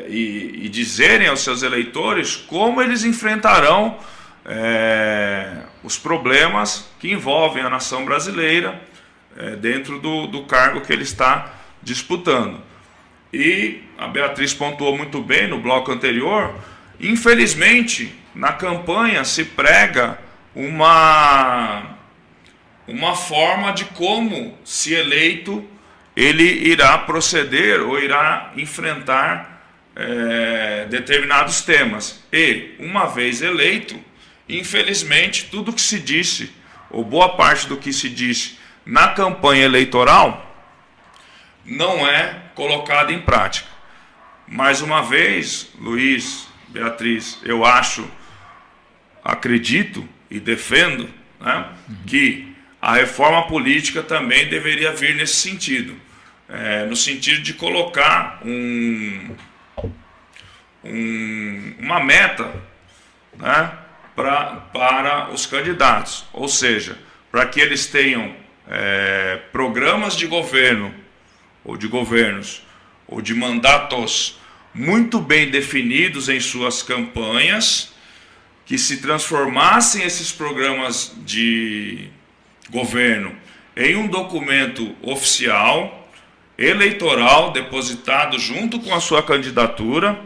e dizerem aos seus eleitores como eles enfrentarão os problemas que envolvem a nação brasileira dentro do cargo que ele está disputando. E a Beatriz pontuou muito bem no bloco anterior, infelizmente, na campanha se prega uma forma de como, se eleito, ele irá proceder ou irá enfrentar determinados temas. E, uma vez eleito, infelizmente, tudo que se disse, ou boa parte do que se disse na campanha eleitoral, não é colocado em prática. Mais uma vez, Luiz, Beatriz, eu acredito e defendo, né, que a reforma política também deveria vir nesse sentido, no sentido de colocar uma meta, né, para os candidatos, ou seja, para que eles tenham programas de governo, ou de governos, ou de mandatos muito bem definidos em suas campanhas, que se transformassem esses programas de governo em um documento oficial, eleitoral, depositado junto com a sua candidatura,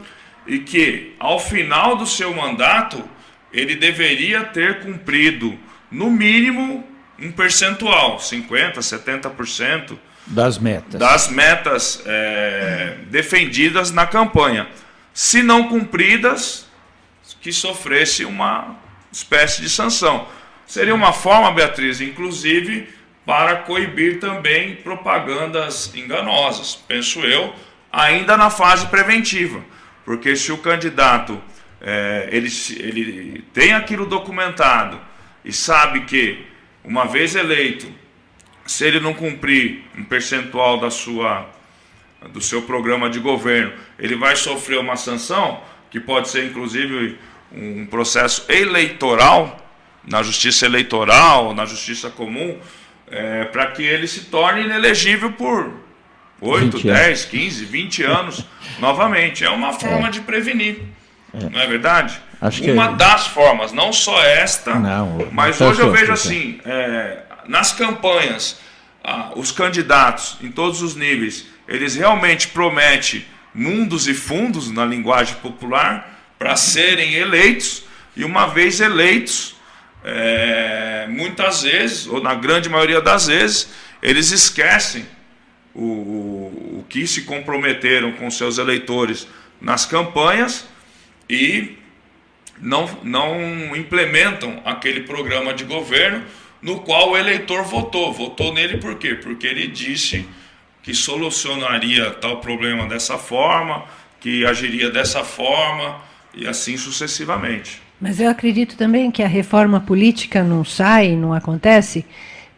e que, ao final do seu mandato, ele deveria ter cumprido, no mínimo, um percentual, 50%, 70%, das metas defendidas na campanha. Se não cumpridas, que sofresse uma espécie de sanção. Seria uma forma, Beatriz, inclusive, para coibir também propagandas enganosas, penso eu, ainda na fase preventiva. Porque se o candidato ele tem aquilo documentado e sabe que, uma vez eleito, se ele não cumprir um percentual do seu programa de governo, ele vai sofrer uma sanção, que pode ser inclusive um processo eleitoral, na justiça eleitoral, na justiça comum, para que ele se torne inelegível por 8, 10, 15, 20 anos novamente. É uma forma de prevenir, não é verdade? Uma das formas, não só esta, mas hoje eu vejo assim, nas campanhas, os candidatos, em todos os níveis, eles realmente prometem mundos e fundos, na linguagem popular, para serem eleitos, e uma vez eleitos, muitas vezes, ou na grande maioria das vezes, eles esquecem o que se comprometeram com seus eleitores nas campanhas e não implementam aquele programa de governo no qual o eleitor votou. Votou nele por quê? Porque ele disse que solucionaria tal problema dessa forma, que agiria dessa forma, e assim sucessivamente. Mas eu acredito também que a reforma política não sai, não acontece,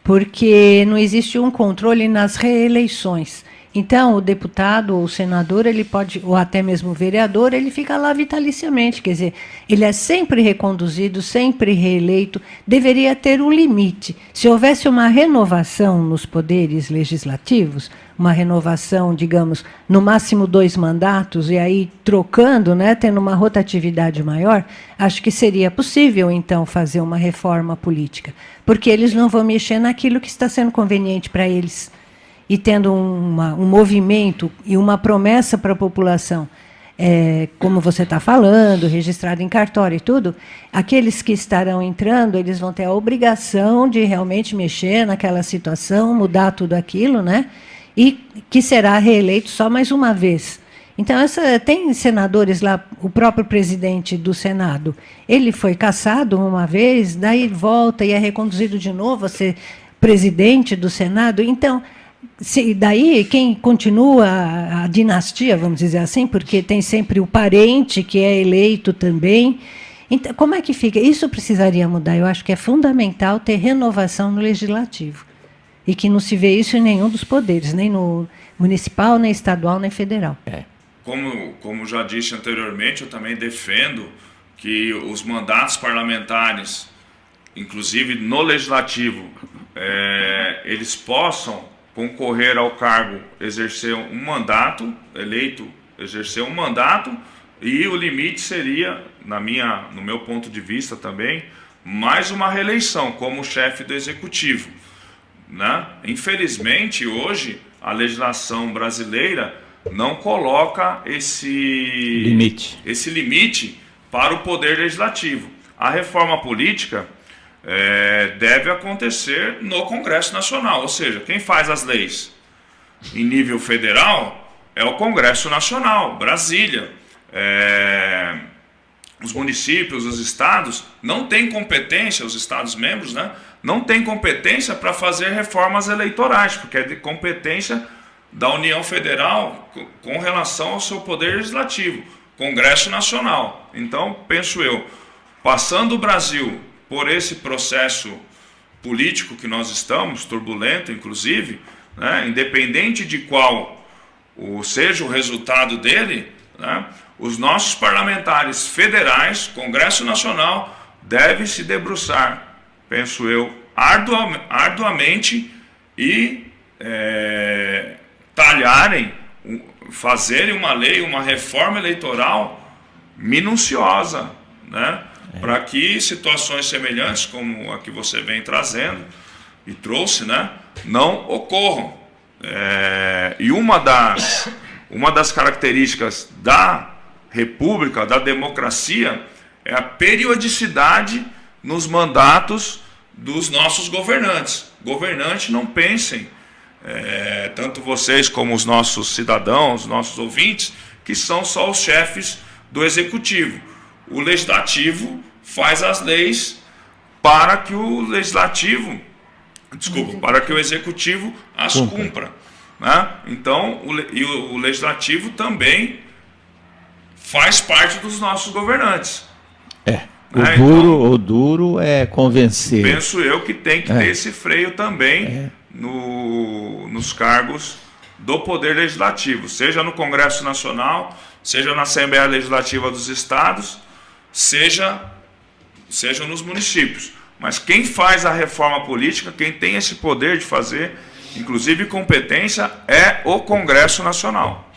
porque não existe um controle nas reeleições. Então, o deputado ou o senador, ele pode, ou até mesmo o vereador, ele fica lá vitaliciamente, quer dizer, ele é sempre reconduzido, sempre reeleito, deveria ter um limite. Se houvesse uma renovação nos poderes legislativos, uma renovação, digamos, no máximo 2 mandatos, e aí trocando, né, tendo uma rotatividade maior, acho que seria possível, então, fazer uma reforma política, porque eles não vão mexer naquilo que está sendo conveniente para eles. E tendo um movimento e uma promessa para a população, como você está falando, registrado em cartório e tudo, aqueles que estarão entrando, eles vão ter a obrigação de realmente mexer naquela situação, mudar tudo aquilo, né? E que será reeleito só mais uma vez. Então, tem senadores lá, o próprio presidente do Senado, ele foi cassado uma vez, daí volta e é reconduzido de novo a ser presidente do Senado. Então, daí quem continua a dinastia, vamos dizer assim, porque tem sempre o parente que é eleito também. Então, como é que fica? Isso precisaria mudar. Eu acho que é fundamental ter renovação no legislativo. E que não se vê isso em nenhum dos poderes, nem no municipal, nem estadual, nem federal. Como já disse anteriormente, eu também defendo que os mandatos parlamentares, inclusive no legislativo, eles possam concorrer ao cargo, exercer um mandato, eleito, exercer um mandato, e o limite seria, no meu ponto de vista também, mais uma reeleição como chefe do executivo, né? Infelizmente, hoje, a legislação brasileira não coloca esse limite para o poder legislativo. A reforma política deve acontecer no Congresso Nacional, ou seja, quem faz as leis em nível federal é o Congresso Nacional, Brasília. Os municípios, os estados não têm competência, os estados membros, né, não têm competência para fazer reformas eleitorais, porque é de competência da União Federal com relação ao seu poder legislativo, Congresso Nacional. Então, penso eu, passando o Brasil por esse processo político que nós estamos, turbulento inclusive, né, independente de qual seja o resultado dele, né, os nossos parlamentares federais, Congresso Nacional, devem se debruçar, penso eu, arduamente e fazerem uma lei, uma reforma eleitoral minuciosa, né? para que situações semelhantes como a que você vem trazendo e trouxe, né, não ocorram. E uma das características da república, da democracia, é a periodicidade nos mandatos dos nossos governantes. Governantes, não pensem, tanto vocês como os nossos cidadãos, os nossos ouvintes, que são só os chefes do executivo. O legislativo faz as leis para que o legislativo, para que o executivo as cumpra, né? Então, o legislativo também faz parte dos nossos governantes. O duro é convencer. Penso eu que tem que ter esse freio também nos cargos do Poder Legislativo, seja no Congresso Nacional, seja na Assembleia Legislativa dos Estados, seja nos municípios. Mas quem faz a reforma política, quem tem esse poder de fazer, inclusive competência, é o Congresso Nacional.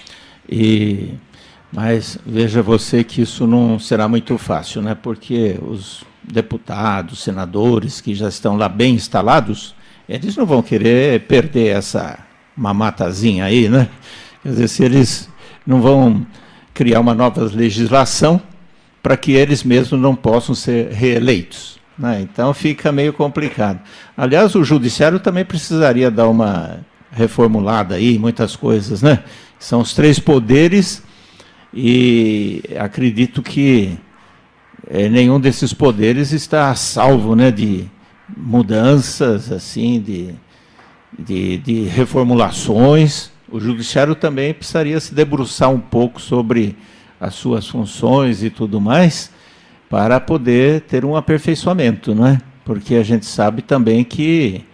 Mas veja você que isso não será muito fácil, né? Porque os deputados, senadores que já estão lá bem instalados, eles não vão querer perder essa mamatazinha aí, né? Quer dizer, se eles não vão criar uma nova legislação para que eles mesmos não possam ser reeleitos, né? Então fica meio complicado. Aliás, o judiciário também precisaria dar uma reformulada aí, muitas coisas, né? São os 3 poderes e acredito que nenhum desses poderes está a salvo, né, de mudanças, assim, de reformulações. O judiciário também precisaria se debruçar um pouco sobre as suas funções e tudo mais, para poder ter um aperfeiçoamento, não é? Porque a gente sabe também que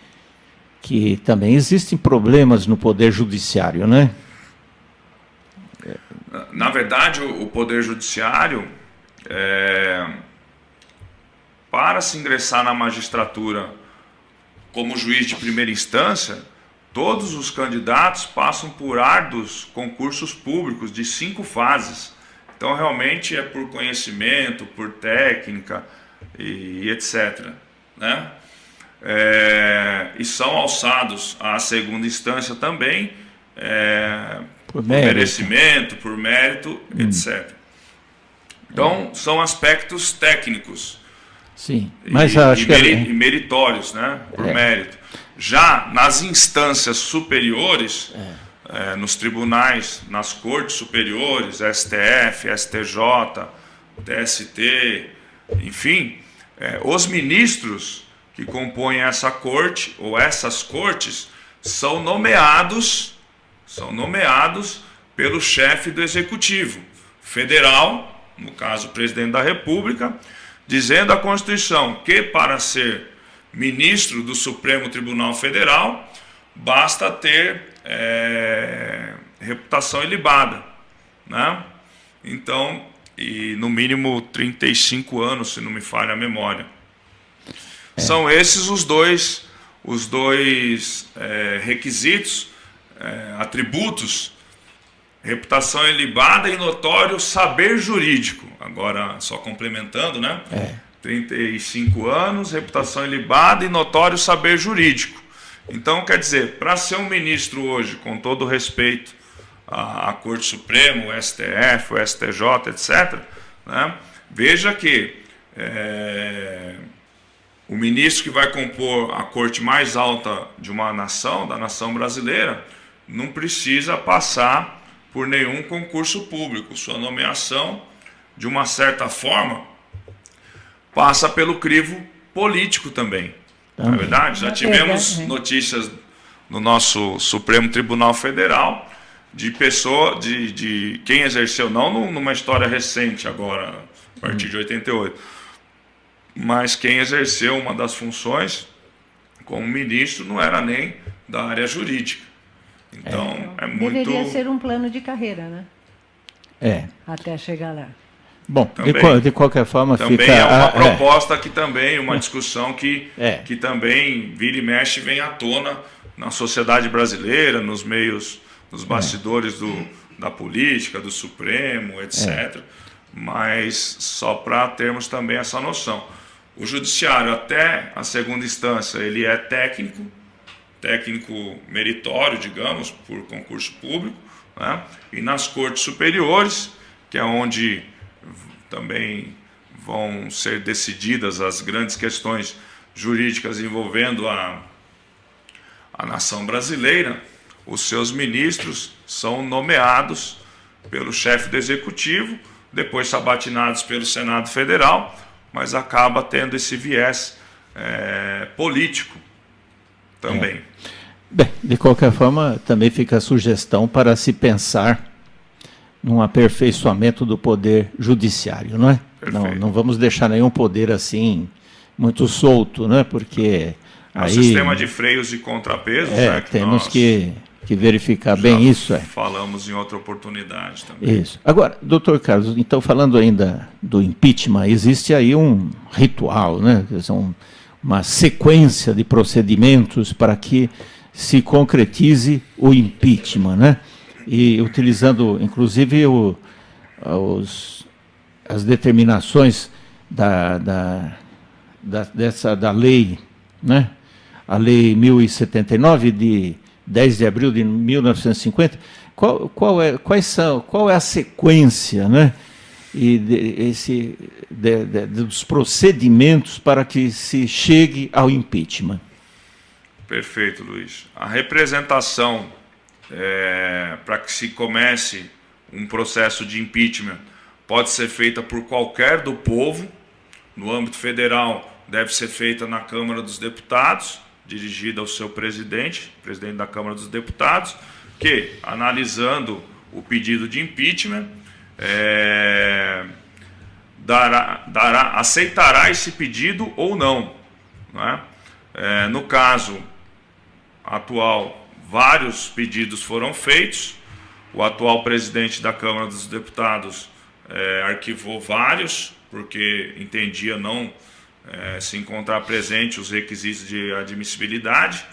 também existem problemas no Poder Judiciário, né? Na verdade, o Poder Judiciário, para se ingressar na magistratura como juiz de primeira instância, todos os candidatos passam por árduos concursos públicos de 5 fases. Então, realmente é por conhecimento, por técnica e etc., né? E são alçados à segunda instância também, por merecimento, por mérito, etc. Então, são aspectos técnicos. Sim, mas acho e meritórios, né? Por mérito. Já nas instâncias superiores, nos tribunais, nas cortes superiores, STF, STJ, TST, enfim, os ministros que compõem essa corte ou essas cortes são nomeados pelo chefe do executivo federal, no caso o presidente da República, dizendo a Constituição que para ser ministro do Supremo Tribunal Federal basta ter reputação ilibada, né? Então, e no mínimo 35 anos, se não me falha a memória. São esses os dois requisitos, atributos: reputação ilibada e notório saber jurídico. Agora, só complementando, né? 35 anos, reputação ilibada e notório saber jurídico. Então, quer dizer, para ser um ministro hoje, com todo o respeito à Corte Suprema, o STF, o STJ, etc., né? Veja que o ministro que vai compor a corte mais alta de uma nação, da nação brasileira, não precisa passar por nenhum concurso público. Sua nomeação, de uma certa forma, passa pelo crivo político também. Não é verdade? Já tivemos notícias no nosso Supremo Tribunal Federal de pessoa, de quem exerceu, não numa história recente agora, a partir de 88, mas quem exerceu uma das funções como ministro não era nem da área jurídica. Então, muito... Deveria ser um plano de carreira, né? Até chegar lá. Bom, de qualquer forma, também fica... é uma proposta que também, uma discussão que também vira e mexe, vem à tona na sociedade brasileira, nos meios, nos bastidores da política, do Supremo, etc. mas só para termos também essa noção. O judiciário, até a segunda instância, ele é técnico meritório, digamos, por concurso público, né? E nas cortes superiores, que é onde também vão ser decididas as grandes questões jurídicas envolvendo a nação brasileira, os seus ministros são nomeados pelo chefe do executivo, depois sabatinados pelo Senado Federal, mas acaba tendo esse viés político também. Bem, de qualquer forma, também fica a sugestão para se pensar num aperfeiçoamento do poder judiciário, não é? Não vamos deixar nenhum poder assim muito solto, né? Porque o sistema de freios e contrapesos, né, que temos que verificar bem isso. Falamos em outra oportunidade também. Isso. Agora, doutor Carlos, então falando ainda do impeachment, existe aí um ritual, né? Uma sequência de procedimentos para que se concretize o impeachment, né? E utilizando, inclusive, as determinações da lei, né? A Lei 1079, de 10 de abril de 1950, qual é a sequência, né? Dos procedimentos para que se chegue ao impeachment? Perfeito, Luiz. A representação para que se comece um processo de impeachment pode ser feita por qualquer do povo. No âmbito federal, deve ser feita na Câmara dos Deputados, dirigida ao seu presidente da Câmara dos Deputados, que, analisando o pedido de impeachment, aceitará esse pedido ou não, né? No caso atual, vários pedidos foram feitos. O atual presidente da Câmara dos Deputados arquivou vários, porque entendia não se encontrar presente os requisitos de admissibilidade,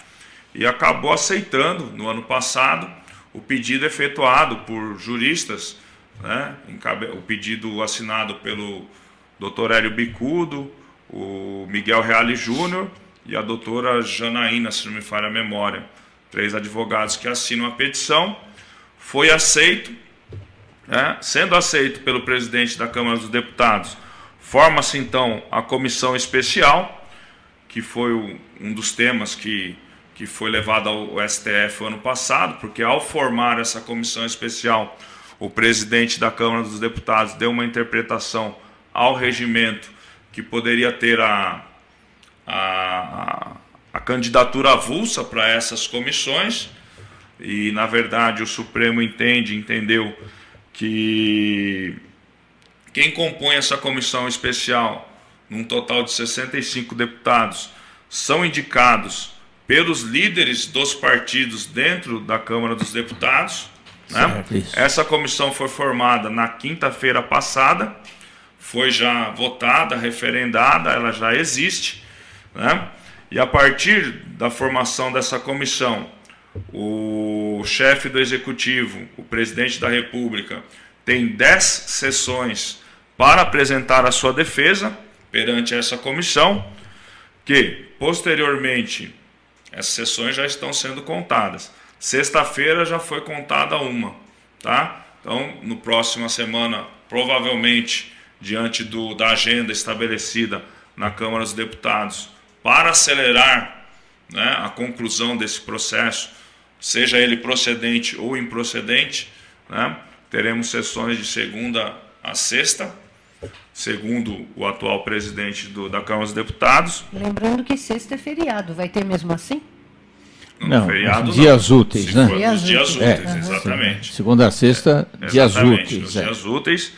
e acabou aceitando, no ano passado, o pedido efetuado por juristas, né? O pedido assinado pelo Dr. Hélio Bicudo, o Miguel Reale Júnior e a doutora Janaína, se não me falha a memória, 3 advogados que assinam a petição. Foi aceito, né? Sendo aceito pelo presidente da Câmara dos Deputados, forma-se então a comissão especial, que foi um dos temas que foi levado ao STF ano passado, porque ao formar essa comissão especial, o presidente da Câmara dos Deputados deu uma interpretação ao regimento que poderia ter a candidatura avulsa para essas comissões, e na verdade o Supremo entendeu que quem compõe essa comissão especial, num total de 65 deputados, são indicados pelos líderes dos partidos dentro da Câmara dos Deputados, né? Essa comissão foi formada na quinta-feira passada, foi já votada, referendada, ela já existe, né? E a partir da formação dessa comissão, o chefe do Executivo, o presidente da República, tem 10 sessões para apresentar a sua defesa perante essa comissão, que, posteriormente, essas sessões já estão sendo contadas. Sexta-feira já foi contada uma, tá? Então, no próxima semana, provavelmente, diante da agenda estabelecida na Câmara dos Deputados, para acelerar, né, a conclusão desse processo, seja ele procedente ou improcedente, né, teremos sessões de segunda a sexta, segundo o atual presidente da Câmara dos Deputados. Lembrando que sexta é feriado, vai ter mesmo assim? Não, feriado, dias úteis, né? Dias úteis, exatamente. Segunda a sexta, dias úteis. Nos dias úteis.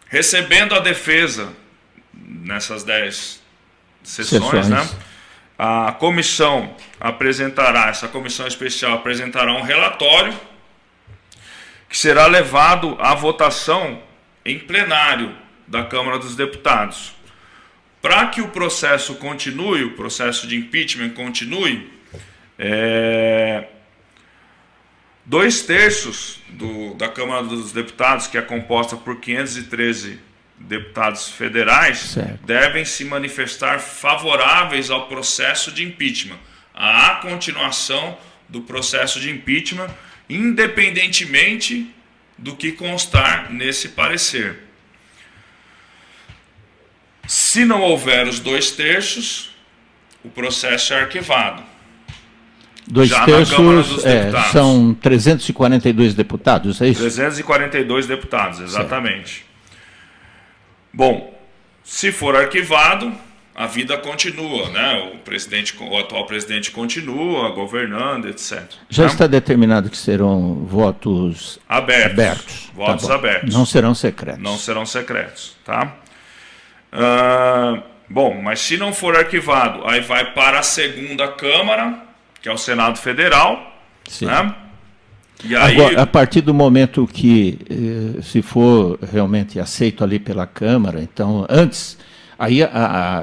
Recebendo a defesa nessas 10 sessões, né? A comissão essa comissão especial apresentará um relatório que será levado à votação em plenário da Câmara dos Deputados. Para que o processo continue, o processo de impeachment continue, 2/3 da Câmara dos Deputados, que é composta por 513 deputados federais, certo, devem se manifestar favoráveis ao processo de impeachment, à continuação do processo de impeachment, independentemente do que constar nesse parecer. Se não houver os 2/3, o processo é arquivado. 2/3 são 342 deputados, é isso? 342 deputados, exatamente. Certo. Bom, se for arquivado, a vida continua, né? O atual presidente continua governando, etc. Já está determinado que serão votos abertos. Votos abertos. Não serão secretos. Não serão secretos, tá? Bom, mas se não for arquivado, aí vai para a segunda Câmara, que é o Senado Federal. Sim. Né? E aí... Agora, a partir do momento que, se for realmente aceito ali pela Câmara, então, antes, aí,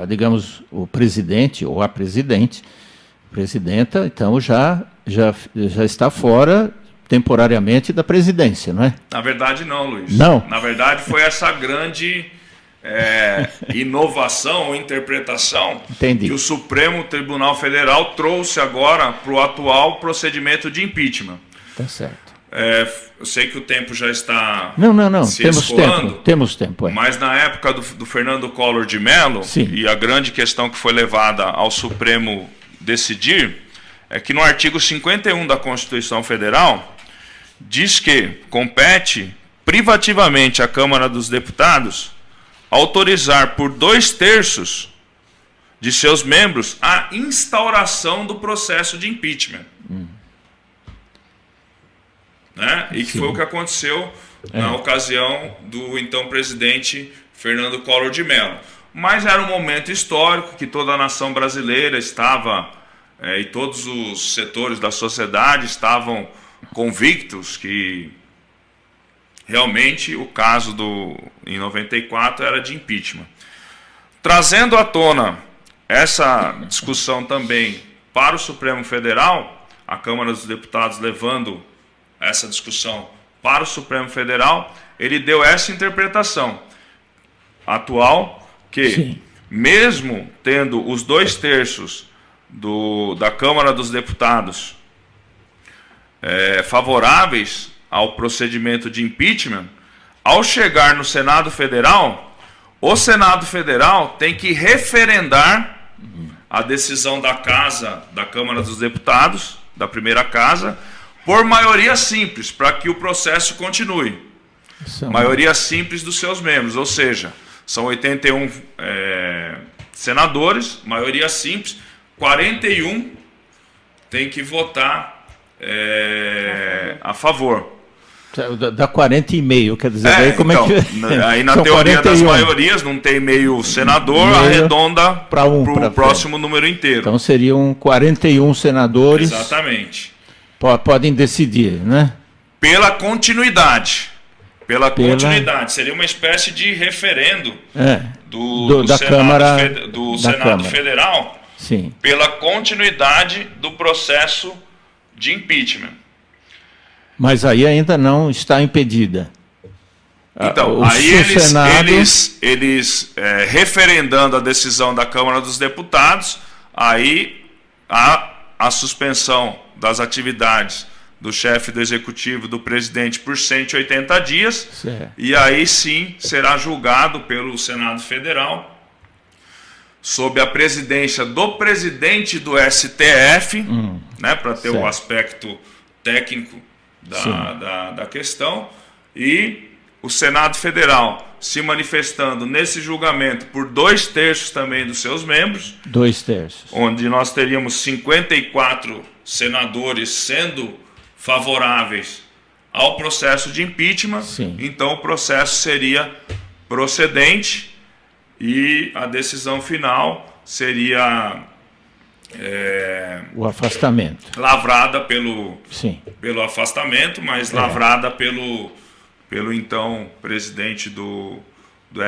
digamos, o presidente ou a presidenta, então, já está fora temporariamente da presidência, não é? Na verdade, não, Luiz. Não? Na verdade, foi essa grande inovação ou interpretação que o Supremo Tribunal Federal trouxe agora para o atual procedimento de impeachment. Tá certo. Eu sei que o tempo já está se temos escoando, temos tempo. Mas na época do Fernando Collor de Mello, e a grande questão que foi levada ao Supremo decidir, é que no artigo 51 da Constituição Federal, diz que compete privativamente à Câmara dos Deputados autorizar por 2/3 de seus membros a instauração do processo de impeachment. Né? E que foi o que aconteceu na ocasião do então presidente Fernando Collor de Mello. Mas era um momento histórico que toda a nação brasileira estava, e todos os setores da sociedade estavam convictos que realmente o caso em 94 era de impeachment. Trazendo à tona essa discussão também para o Supremo Federal, a Câmara dos Deputados levando essa discussão para o Supremo Federal, ele deu essa interpretação atual, que mesmo tendo os 2/3 da Câmara dos Deputados favoráveis ao procedimento de impeachment, ao chegar no Senado Federal, o Senado Federal tem que referendar a decisão da Câmara dos Deputados, da primeira casa, por maioria simples, para que o processo continue. Maioria simples dos seus membros, ou seja, são 81 senadores, maioria simples, 41 tem que votar a favor. Dá 40,5, quer dizer, aí como então, é que... aí na teoria 41. Das maiorias, não tem meio senador, arredonda para o próximo número inteiro. Então seriam 41 senadores. Exatamente. Podem decidir, né? Pela continuidade. Continuidade. Seria uma espécie de referendo do Senado Federal, sim, pela continuidade do processo de impeachment. Mas aí ainda não está impedida. Então, aí eles referendando a decisão da Câmara dos Deputados, aí a suspensão das atividades do chefe do Executivo, do presidente, por 180 dias, certo. E aí sim será julgado pelo Senado Federal, sob a presidência do presidente do STF, né, para ter certo. O aspecto técnico da questão, e o Senado Federal se manifestando nesse julgamento por 2/3 também dos seus membros. 2/3. Onde nós teríamos 54 senadores sendo favoráveis ao processo de impeachment. Sim. Então o processo seria procedente e a decisão final seria o afastamento. Lavrada pelo afastamento, mas lavrada pelo então presidente do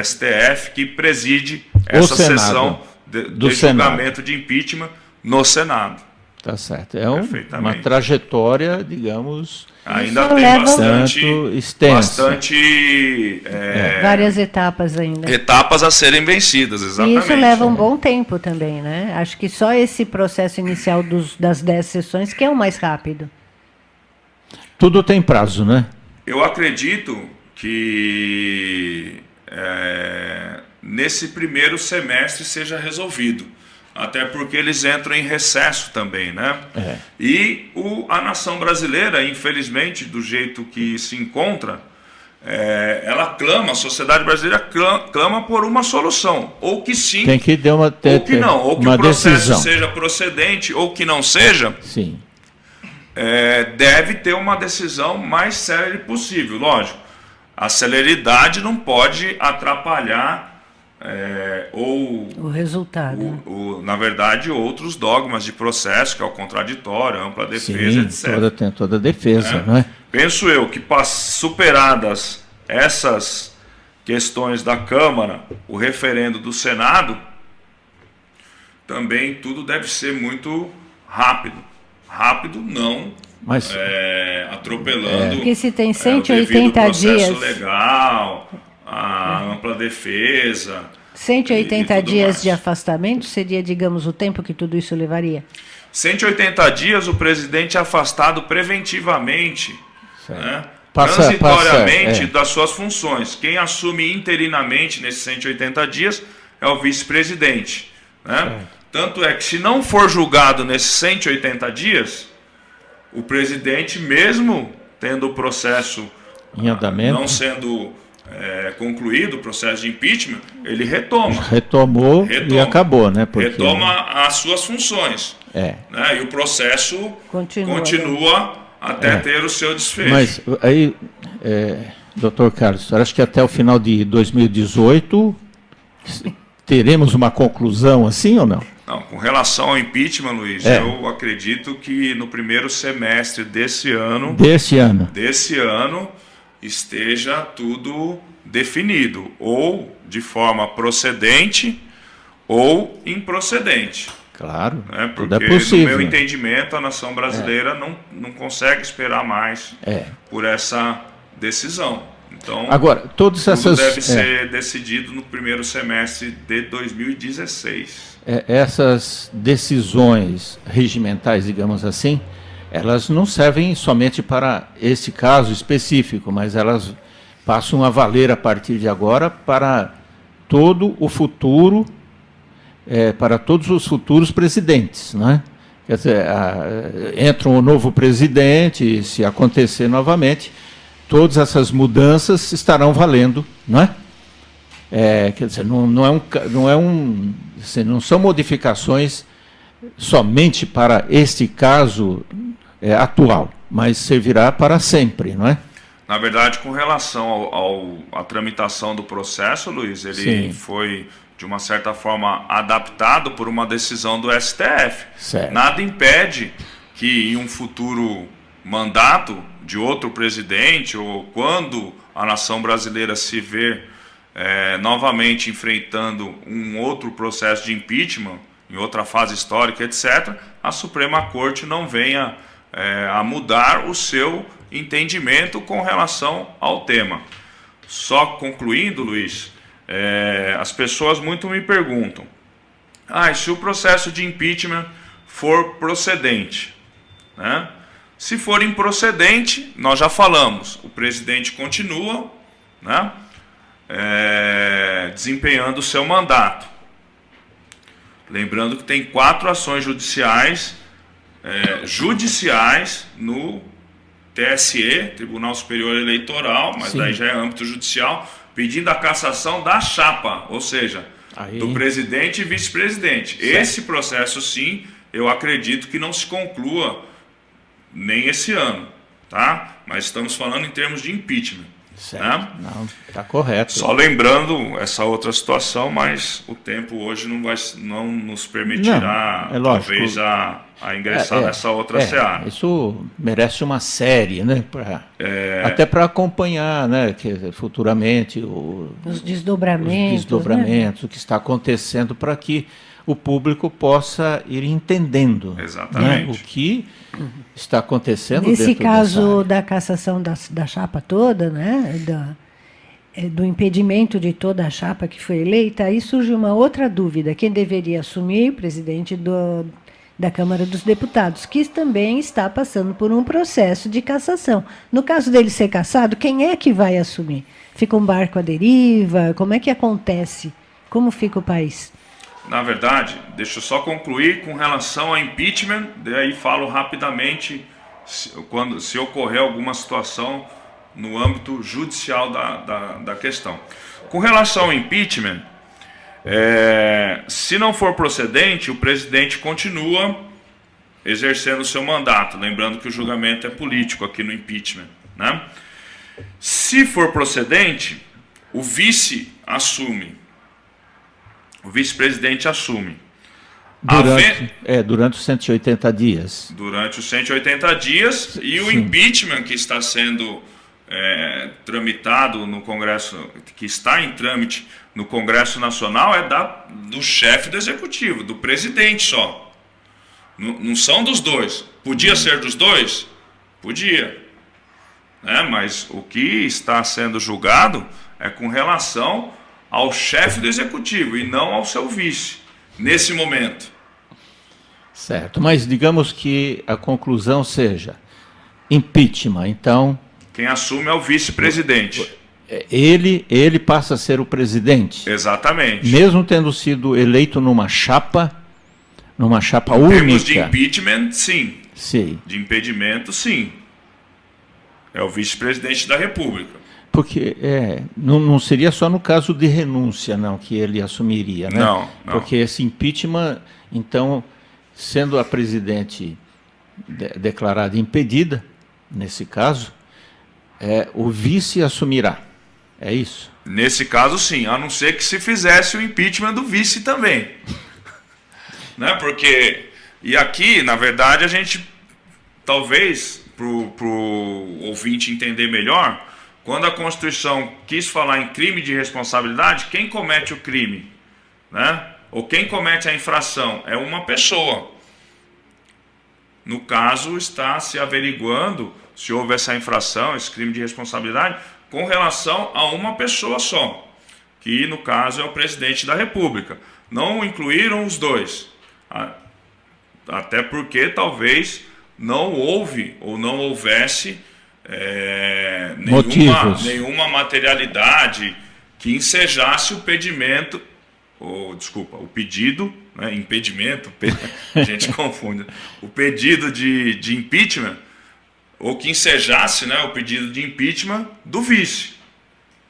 STF, que preside essa sessão de julgamento de impeachment no Senado. Tá certo. É uma Perfeitamente. trajetória, digamos, Ainda Isso tem leva- bastante, tanto extensa. Várias etapas ainda. etapas a serem vencidas, E exatamente. isso leva um bom tempo também, né? Acho que só esse processo inicial das 10 sessões que é o mais rápido. Tudo tem prazo, né? Eu acredito que nesse primeiro semestre seja resolvido. Até porque eles entram em recesso também, né? E a nação brasileira, infelizmente, do jeito que se encontra, ela clama, a sociedade brasileira clama por uma solução. Ou que sim, Tem que ter ou que não. Ou que uma o processo decisão. seja procedente, ou que não seja. Sim. Deve ter uma decisão mais célere possível. Lógico, a celeridade não pode atrapalhar O resultado. na verdade, outros dogmas de processo, que é o contraditório, a ampla defesa, Sim, etc. tem toda a defesa, não é? Penso eu que, superadas essas questões da Câmara, o referendo do Senado, também tudo deve ser muito rápido. Rápido, não Mas atropelando Porque se tem o devido 180 processo dias. legal, a ampla defesa. 180 e tudo dias mais. de afastamento seria, digamos, o tempo que tudo isso levaria? 180 dias o presidente é afastado preventivamente, né, Passa- transitoriamente passa, das suas funções. Quem assume interinamente nesses 180 dias é o vice-presidente. Né? Tanto é que, se não for julgado nesses 180 dias, o presidente, mesmo tendo o processo em andamento, não sendo concluído, o processo de impeachment, ele retoma. retomou e acabou, né? Porque, Retoma as suas funções. É. Né? E o processo Continua, até ter o seu desfecho. Mas aí, doutor Carlos, acho que até o final de 2018 teremos uma conclusão assim ou não? Não, com relação ao impeachment, Luiz, eu acredito que no primeiro semestre desse ano esteja tudo definido, ou de forma procedente ou improcedente. Claro, Né? tudo é Porque, possível. no meu entendimento, a nação brasileira não consegue esperar mais por essa decisão. Então, agora, todas tudo essas deve ser decidido no primeiro semestre de 2016. essas decisões regimentais, digamos assim, elas não servem somente para esse caso específico, mas elas passam a valer a partir de agora para todo o futuro, para todos os futuros presidentes, né? Quer dizer, entra um novo presidente, se acontecer novamente, todas essas mudanças estarão valendo, não é? Quer dizer, não são modificações somente para este caso atual, mas servirá para sempre, não é? Na verdade, com relação à tramitação do processo, Luiz, ele foi, de uma certa forma, adaptado por uma decisão do STF. Certo. Nada impede que, em um futuro mandato de outro presidente, ou quando a nação brasileira se ver novamente enfrentando um outro processo de impeachment, em outra fase histórica, etc., a Suprema Corte não venha a mudar o seu entendimento com relação ao tema. Só concluindo, Luiz, as pessoas muito me perguntam: e se o processo de impeachment for procedente, né? Se for improcedente, nós já falamos, o presidente continua, né, desempenhando o seu mandato. Lembrando que tem 4 ações judiciais no TSE, Tribunal Superior Eleitoral, mas daí já é âmbito judicial, pedindo a cassação da chapa, ou seja, do presidente e vice-presidente. Esse processo, sim, eu acredito que não se conclua nem esse ano, tá? Mas estamos falando em termos de impeachment. Certo. Né? Não, está correto. Só lembrando essa outra situação, mas o tempo hoje não nos permitirá, talvez, a ingressar nessa outra seara. Isso merece uma série, né? Até para acompanhar, né? Futuramente os desdobramentos, né? O que está acontecendo, para que o público possa ir entendendo, exatamente, né, o que está acontecendo nesse dentro caso da cassação da chapa toda, né, do impedimento de toda a chapa que foi eleita. Aí surge uma outra dúvida: quem deveria assumir? O presidente da Câmara dos Deputados, que também está passando por um processo de cassação. No caso dele ser cassado, quem é que vai assumir? Fica um barco à deriva? Como é que acontece? Como fica o país? Na verdade, deixa eu só concluir com relação ao impeachment, daí falo rapidamente se ocorrer alguma situação no âmbito judicial da questão. Com relação ao impeachment, se não for procedente, o presidente continua exercendo o seu mandato, lembrando que o julgamento é político aqui no impeachment, né? Se for procedente, o vice assume. O vice-presidente assume. Durante os 180 dias. Durante os 180 dias, e o impeachment que está sendo tramitado no Congresso, que está em trâmite no Congresso Nacional, é do chefe do Executivo, do presidente só. Não são dos dois. Podia ser dos dois? Podia. Mas o que está sendo julgado é com relação ao chefe do Executivo e não ao seu vice, nesse momento. Certo, mas digamos que a conclusão seja impeachment, então... Quem assume é o vice-presidente. Ele passa a ser o presidente. Exatamente. Mesmo tendo sido eleito numa chapa única. Em termos de impeachment, sim. Sim. De impedimento, sim. É o vice-presidente da República. Porque não seria só no caso de renúncia, não, que ele assumiria, né? Não. Porque esse impeachment, então, sendo a presidente declarada impedida, nesse caso, o vice assumirá. É isso? Nesse caso, sim, a não ser que se fizesse o impeachment do vice também. Né? Porque, e aqui, na verdade, a gente, talvez, para o ouvinte entender melhor, quando a Constituição quis falar em crime de responsabilidade, quem comete o crime, né? Ou quem comete a infração é uma pessoa. No caso, está se averiguando se houve essa infração, esse crime de responsabilidade, com relação a uma pessoa só, que no caso é o presidente da República. Não incluíram os dois, até porque talvez não houve ou não houvesse nenhuma materialidade que ensejasse o pedimento, o pedido, né, impedimento, a gente confunde, o pedido de impeachment, ou que ensejasse, né, o pedido de impeachment do vice.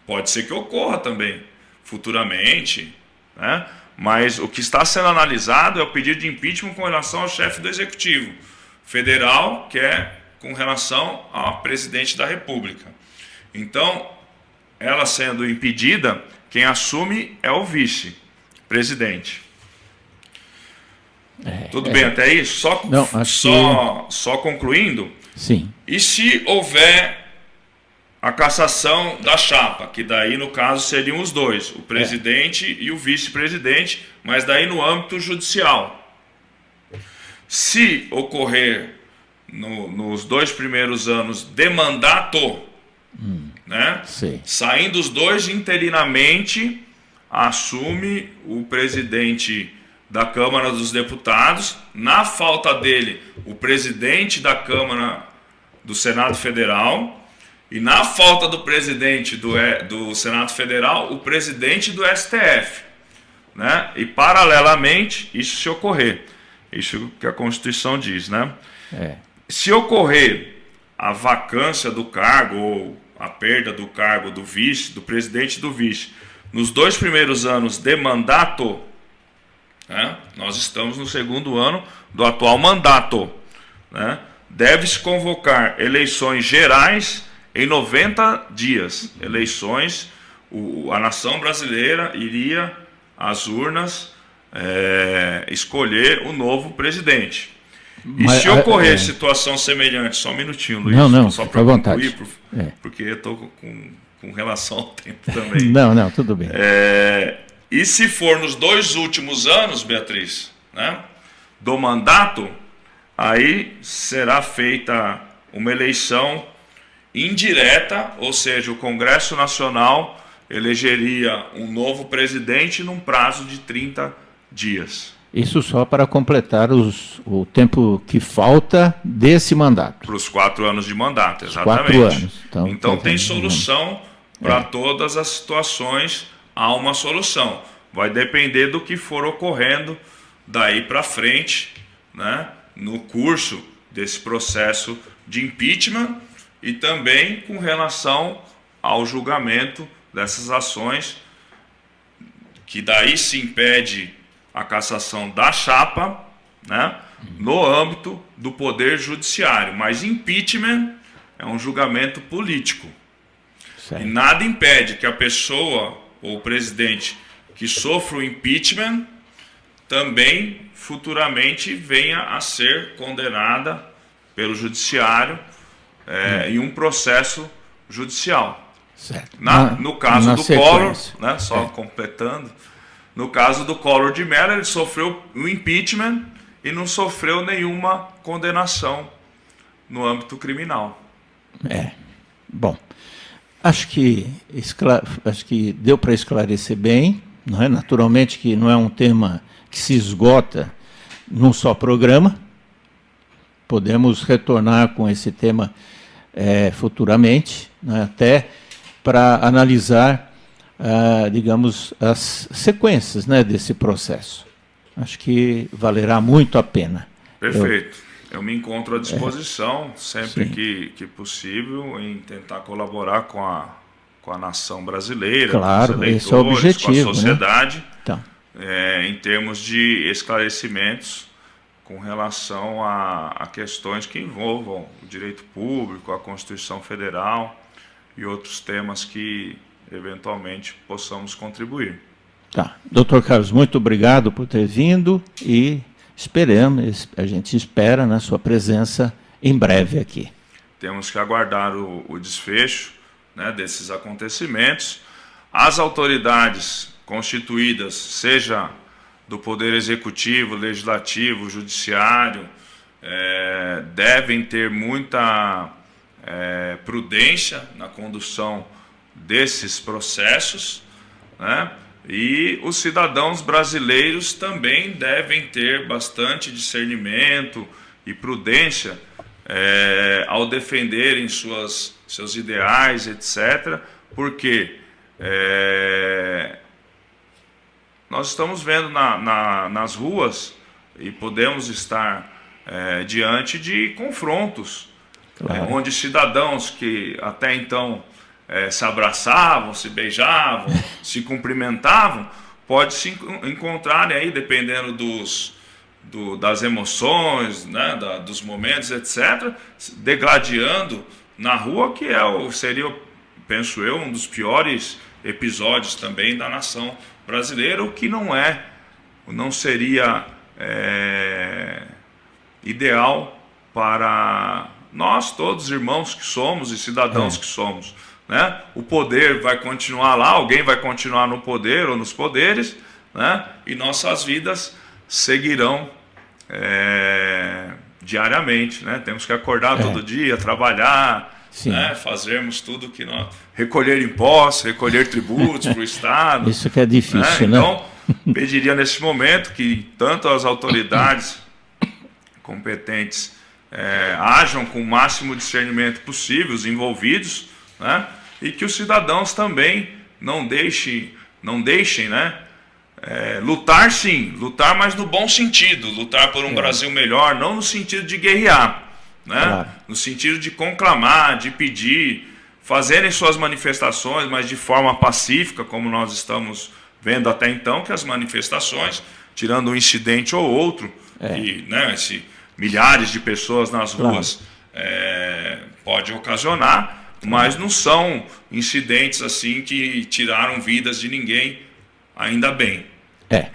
Pode ser que ocorra também, futuramente, né, mas o que está sendo analisado é o pedido de impeachment com relação ao chefe do Executivo Federal, que é com relação ao presidente da República. Então, ela sendo impedida, quem assume é o vice-presidente. Tudo bem até aí? Só concluindo. Sim. E se houver a cassação da chapa, que daí no caso seriam os dois, o presidente e o vice-presidente, mas daí no âmbito judicial. Se ocorrer nos 2 primeiros anos de mandato, né? Sim. Saindo os dois interinamente, assume o presidente da Câmara dos Deputados. Na falta dele, o presidente da Câmara do Senado Federal. E na falta do presidente do Senado Federal, o presidente do STF. Né? E paralelamente, isso se ocorrer. Isso que a Constituição diz, né? Se ocorrer a vacância do cargo ou a perda do cargo do vice, do presidente e do vice, nos 2 primeiros anos de mandato, né? Nós estamos no 2º ano do atual mandato, né? Deve-se convocar eleições gerais em 90 dias. Eleições, a nação brasileira iria às urnas escolher o novo presidente. Mas, e se ocorrer situação semelhante, só um minutinho, Luiz, não, só para concluir, porque eu estou com relação ao tempo também. Não, tudo bem. E se for nos 2 últimos anos, Beatriz, né, do mandato, aí será feita uma eleição indireta, ou seja, o Congresso Nacional elegeria um novo presidente num prazo de 30 dias. Isso só para completar o tempo que falta desse mandato. Para os 4 anos de mandato, exatamente. 4 anos. Então tem solução para todas as situações, há uma solução. Vai depender do que for ocorrendo daí para frente, né, no curso desse processo de impeachment e também com relação ao julgamento dessas ações, que daí se impede a cassação da chapa, né, no âmbito do Poder Judiciário. Mas impeachment é um julgamento político. Certo. E nada impede que a pessoa ou o presidente que sofra o impeachment também futuramente venha a ser condenada pelo Judiciário em um processo judicial. Certo. No caso do Collor, né, só completando, no caso do Collor de Mello, ele sofreu o impeachment e não sofreu nenhuma condenação no âmbito criminal. Bom, acho que deu para esclarecer bem, não é? Naturalmente que não é um tema que se esgota num só programa. Podemos retornar com esse tema futuramente, né, até para analisar, digamos, as sequências, né, desse processo. Acho que valerá muito a pena. Perfeito. Eu me encontro à disposição, sempre que possível, em tentar colaborar com a nação brasileira, claro, com os eleitores, esse é o objetivo, com a sociedade, né? Então. Em termos de esclarecimentos com relação a questões que envolvam o direito público, a Constituição Federal e outros temas que eventualmente possamos contribuir. Tá. Doutor Carlos, muito obrigado por ter vindo e a gente espera na sua presença em breve aqui. Temos que aguardar o desfecho, né, desses acontecimentos. As autoridades constituídas, seja do Poder Executivo, Legislativo, Judiciário, devem ter muita prudência na condução desses processos, né? E os cidadãos brasileiros também devem ter bastante discernimento e prudência ao defenderem seus ideais, etc., porque nós estamos vendo nas ruas e podemos estar diante de confrontos, claro, onde cidadãos que até então se abraçavam, se beijavam, se cumprimentavam, pode se encontrarem aí, dependendo das emoções, né, dos momentos, etc., degladiando na rua, que seria, penso eu, um dos piores episódios também da nação brasileira, o que não seria ideal para nós todos, irmãos que somos e cidadãos que somos, né? O poder vai continuar lá, alguém vai continuar no poder ou nos poderes, né? E nossas vidas seguirão diariamente, né? Temos que acordar todo dia, trabalhar, né? Fazermos tudo que nós... Recolher impostos, recolher tributos para o Estado. Isso que é difícil, né? Então, pediria nesse momento que tanto as autoridades competentes ajam com o máximo discernimento possível, os envolvidos, né? E que os cidadãos também não deixem, né? Lutar sim, lutar, mas no bom sentido, lutar por um Brasil melhor, não no sentido de guerrear, né? Claro. No sentido de conclamar, de pedir, fazerem suas manifestações, mas de forma pacífica, como nós estamos vendo até então, que as manifestações, tirando um incidente ou outro, e, né, milhares de pessoas nas ruas pode ocasionar, mas não são incidentes assim que tiraram vidas de ninguém, ainda bem.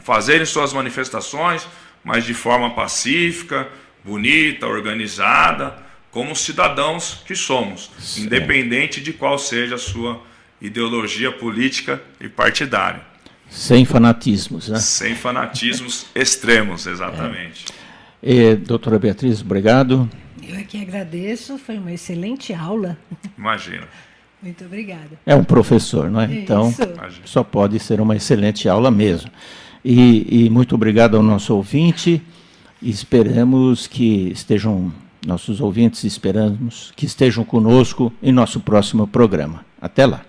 Fazerem suas manifestações, mas de forma pacífica, bonita, organizada, como cidadãos que somos, independente de qual seja a sua ideologia política e partidária. Sem fanatismos, né? Sem fanatismos extremos, exatamente. Doutora Beatriz, obrigado. Eu aqui agradeço, foi uma excelente aula. Imagina. Muito obrigada. É um professor, não é? Então, só pode ser uma excelente aula mesmo. E muito obrigado ao nosso ouvinte. Esperamos que nossos ouvintes esperamos que estejam conosco em nosso próximo programa. Até lá.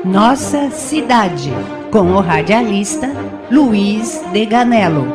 Nossa Cidade, com o radialista Luiz Deganello.